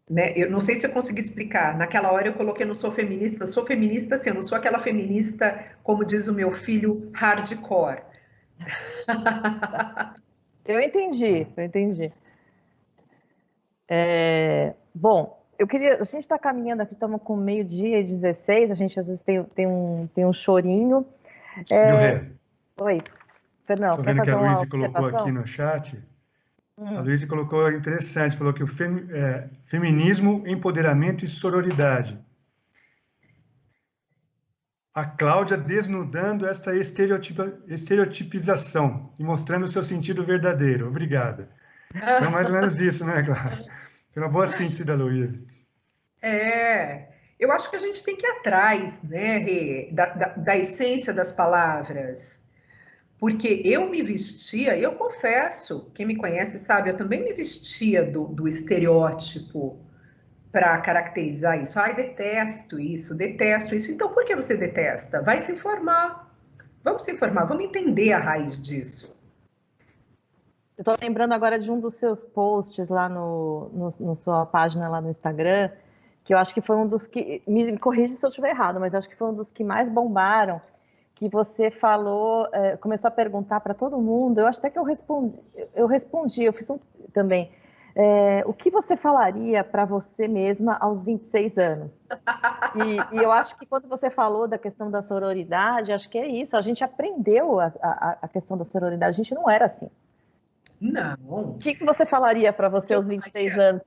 Speaker 3: Né? Eu não sei se eu consegui explicar. Naquela hora eu coloquei, não sou feminista assim, eu não sou aquela feminista, como diz o meu filho, hardcore.
Speaker 1: Eu entendi, eu entendi. Bom, a gente está caminhando aqui, estamos com 12:16, a gente às vezes tem um chorinho. Oi, Fernão,
Speaker 2: Estou
Speaker 1: quer
Speaker 2: vendo que
Speaker 1: fazer
Speaker 2: a
Speaker 1: uma
Speaker 2: Luísa colocou
Speaker 1: observação?
Speaker 2: aqui no chat. A Luísa colocou interessante, falou que o feminismo, empoderamento e sororidade. A Cláudia desnudando essa estereotipização e mostrando o seu sentido verdadeiro. Obrigada. Então, mais ou menos isso, né, Cláudia? Foi uma boa síntese da Luísa.
Speaker 3: Eu acho que a gente tem que ir atrás, né, Rê, da essência das palavras. Porque eu me vestia, eu confesso, quem me conhece sabe, eu também me vestia do estereótipo para caracterizar isso. Ai, detesto isso, detesto isso. Então, por que você detesta? Vai se informar. Vamos se informar, vamos entender a raiz disso.
Speaker 1: Eu estou lembrando agora de um dos seus posts lá no sua página lá no Instagram, que eu acho que foi um dos que, me corrija se eu estiver errado, mas acho que foi um dos que mais bombaram, que você falou, começou a perguntar para todo mundo, eu acho até que eu respondi, eu fiz também, o que você falaria para você mesma aos 26 anos? E eu acho que quando você falou da questão da sororidade, acho que é isso, a gente aprendeu a questão da sororidade, a gente não era assim.
Speaker 3: Não.
Speaker 1: O que você falaria para você aos 26 anos?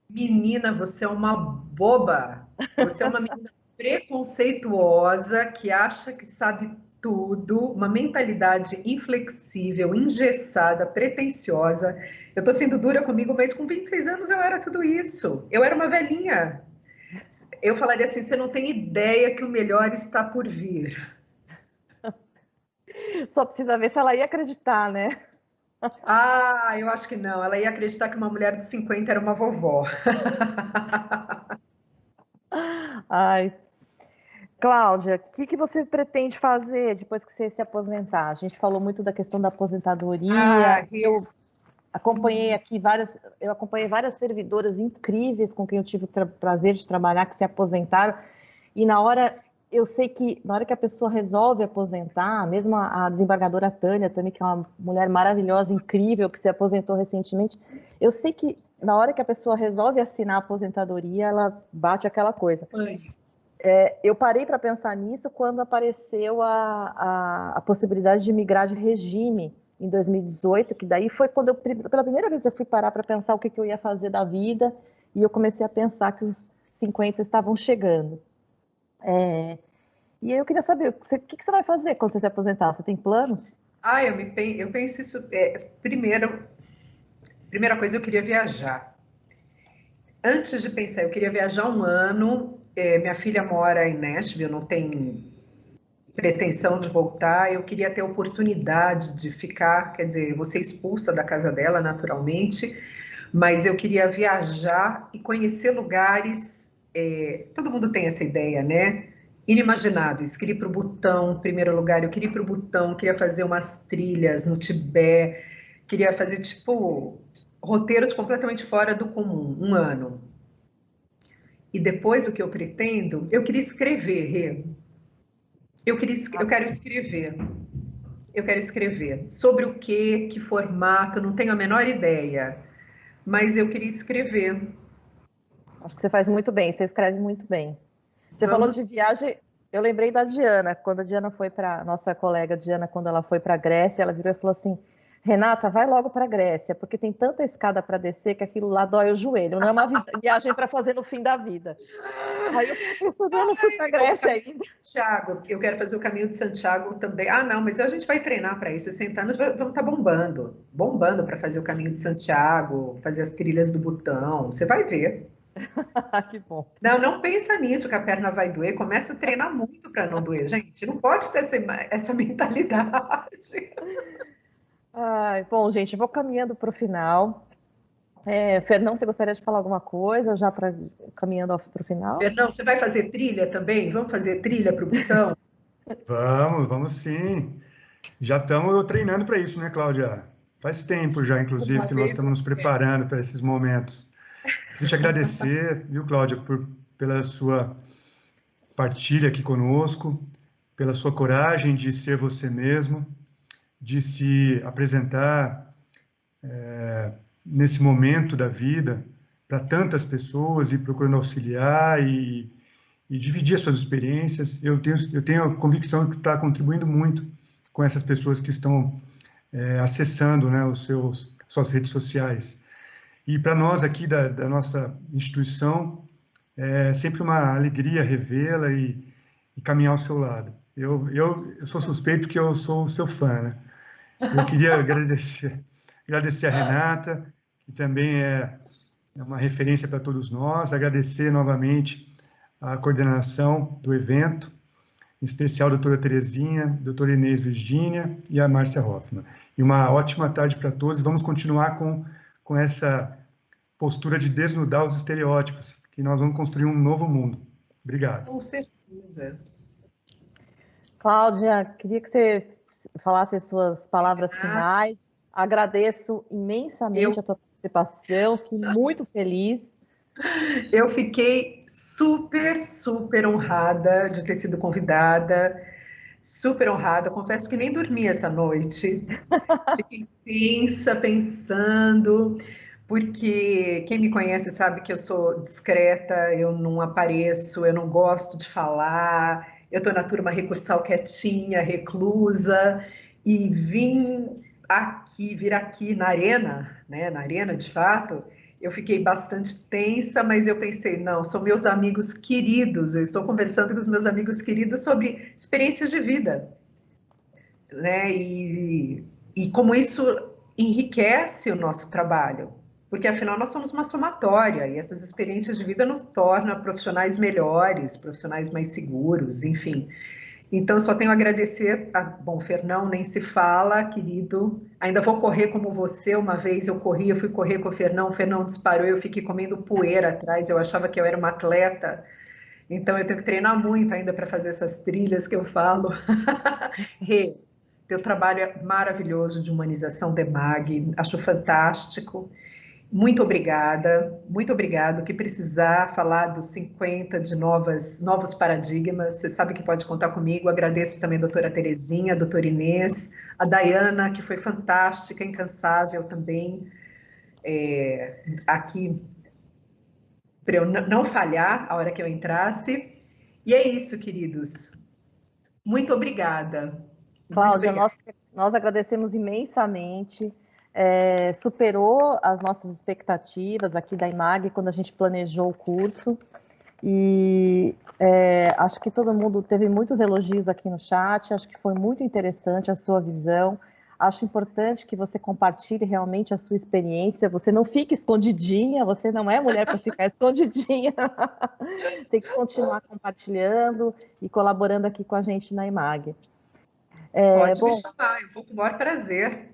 Speaker 3: Menina, você é uma boba. Você é uma menina preconceituosa que acha que sabe tudo, uma mentalidade inflexível, engessada, pretensiosa. Eu tô sendo dura comigo, mas com 26 anos eu era tudo isso. Eu era uma velhinha. Eu falaria assim: você não tem ideia que o melhor está por vir.
Speaker 1: Só precisa ver se ela ia acreditar, né?
Speaker 3: Eu acho que não. Ela ia acreditar que uma mulher de 50 era uma vovó.
Speaker 1: Ai, Cláudia, o que você pretende fazer depois que você se aposentar? A gente falou muito da questão da aposentadoria. Eu acompanhei várias servidoras incríveis com quem eu tive o prazer de trabalhar que se aposentaram. E eu sei que na hora que a pessoa resolve aposentar, mesmo a desembargadora Tânia também, que é uma mulher maravilhosa, incrível, que se aposentou recentemente, eu sei que na hora que a pessoa resolve assinar a aposentadoria, ela bate aquela coisa. Eu parei para pensar nisso quando apareceu a possibilidade de migrar de regime em 2018, que daí foi quando pela primeira vez eu fui parar para pensar o que eu ia fazer da vida, e eu comecei a pensar que os 50 estavam chegando. E eu queria saber, o que você vai fazer quando você se aposentar? Você tem planos?
Speaker 3: Eu penso isso. Primeira coisa, eu queria viajar. Antes de pensar, eu queria viajar um ano. Minha filha mora em Nashville, não tem pretensão de voltar. Eu queria ter a oportunidade de ficar, quer dizer, vou ser expulsa da casa dela, naturalmente, mas eu queria viajar e conhecer lugares. Todo mundo tem essa ideia, né? Inimagináveis. Queria ir para o Butão, em primeiro lugar. Eu queria ir para o Butão, queria fazer umas trilhas no Tibete, queria fazer, tipo, roteiros completamente fora do comum, um ano. E depois o que eu pretendo, eu queria escrever, Rê. Eu quero escrever. Eu quero escrever. Sobre o quê, que formato, não tenho a menor ideia. Mas eu queria escrever.
Speaker 1: Acho que você faz muito bem, você escreve muito bem. Você falou de viagem, eu lembrei da Diana, quando a Diana foi para, nossa colega Diana, quando ela foi para a Grécia, ela virou e falou assim, Renata, vai logo para a Grécia, porque tem tanta escada para descer que aquilo lá dói o joelho. Não é uma viagem para fazer no fim da vida. Aí eu fico pensando, eu não fui para a Grécia ainda.
Speaker 3: Santiago, eu quero fazer o caminho de Santiago também. Ah, não, mas a gente vai treinar para isso. 60 anos vamos estar bombando para fazer o caminho de Santiago, fazer as trilhas do Butão. Você vai ver.
Speaker 1: Que bom.
Speaker 3: Não, não pensa nisso, que a perna vai doer. Começa a treinar muito para não doer, gente. Não pode ter essa mentalidade.
Speaker 1: Ai, bom, gente, eu vou caminhando para o final. Fernão, você gostaria de falar alguma coisa já caminhando para o final?
Speaker 3: Fernão, você vai fazer trilha também? Vamos fazer trilha para o Butão?
Speaker 2: Vamos sim. Já estamos treinando para isso, né, Cláudia? Faz tempo já, inclusive,
Speaker 3: Uma
Speaker 2: que nós
Speaker 3: vez.
Speaker 2: estamos nos preparando para esses momentos. Queria te agradecer, viu, Cláudia, pela sua partilha aqui conosco, pela sua coragem de ser você mesmo, de se apresentar nesse momento da vida para tantas pessoas e procurando auxiliar e dividir as suas experiências. Eu tenho a convicção que está contribuindo muito com essas pessoas que estão acessando, né, suas redes sociais. E para nós aqui da nossa instituição, é sempre uma alegria revê-la e caminhar ao seu lado. Eu sou suspeito que eu sou o seu fã, né? Eu queria agradecer a Renata, que também é uma referência para todos nós, agradecer novamente a coordenação do evento, em especial a doutora Terezinha, a doutora Inês Virgínia e a Márcia Hoffmann. E uma ótima tarde para todos. Vamos continuar com essa postura de desnudar os estereótipos, que nós vamos construir um novo mundo. Obrigado.
Speaker 3: Com certeza.
Speaker 1: Cláudia, queria que você falasse as suas palavras finais. Agradeço imensamente a tua participação, fiquei muito feliz.
Speaker 3: Eu fiquei super, super honrada de ter sido convidada, super honrada. Confesso que nem dormi essa noite. Fiquei tensa, pensando, porque quem me conhece sabe que eu sou discreta, eu não apareço, eu não gosto de falar, eu estou na turma recursal quietinha, reclusa, e vir aqui na arena, né, na arena de fato, eu fiquei bastante tensa, mas eu pensei, não, são meus amigos queridos, eu estou conversando com os meus amigos queridos sobre experiências de vida, né, e como isso enriquece o nosso trabalho, porque afinal nós somos uma somatória e essas experiências de vida nos tornam profissionais melhores, profissionais mais seguros, enfim. Então, eu só tenho a agradecer. Bom, Fernão nem se fala, querido. Ainda vou correr como você. Uma vez eu fui correr com o Fernão disparou, eu fiquei comendo poeira atrás, eu achava que eu era uma atleta. Então, eu tenho que treinar muito ainda para fazer essas trilhas que eu falo. Rê, teu trabalho é maravilhoso de humanização da EMAG, acho fantástico. Muito obrigada, muito obrigado. O que precisar falar dos 50, de novos paradigmas, você sabe que pode contar comigo. Agradeço também a doutora Terezinha, a doutora Inês, a Dayana, que foi fantástica, incansável também, aqui, para eu não falhar a hora que eu entrasse. E é isso, queridos. Muito obrigada.
Speaker 1: Cláudia, nós agradecemos imensamente. Superou as nossas expectativas aqui da IMAG quando a gente planejou o curso e acho que todo mundo teve muitos elogios aqui no chat, acho que foi muito interessante a sua visão, acho importante que você compartilhe realmente a sua experiência, você não fique escondidinha, você não é mulher para ficar escondidinha, tem que continuar compartilhando e colaborando aqui com a gente na IMAG.
Speaker 3: Pode me chamar, eu vou com o maior prazer.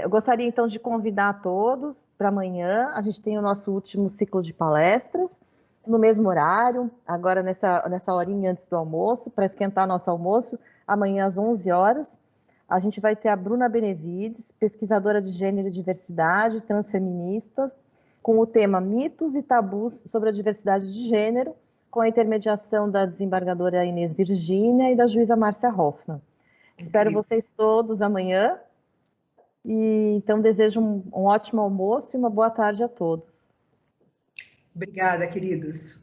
Speaker 1: Eu gostaria, então, de convidar a todos para amanhã. A gente tem o nosso último ciclo de palestras, no mesmo horário, agora nessa horinha antes do almoço, para esquentar nosso almoço, amanhã às 11 horas. A gente vai ter a Bruna Benevides, pesquisadora de gênero e diversidade, transfeminista, com o tema Mitos e Tabus sobre a Diversidade de Gênero, com a intermediação da desembargadora Inês Virgínia e da juíza Márcia Hoffmann. Espero vocês todos amanhã. E então desejo um ótimo almoço e uma boa tarde a todos.
Speaker 3: Obrigada, queridos.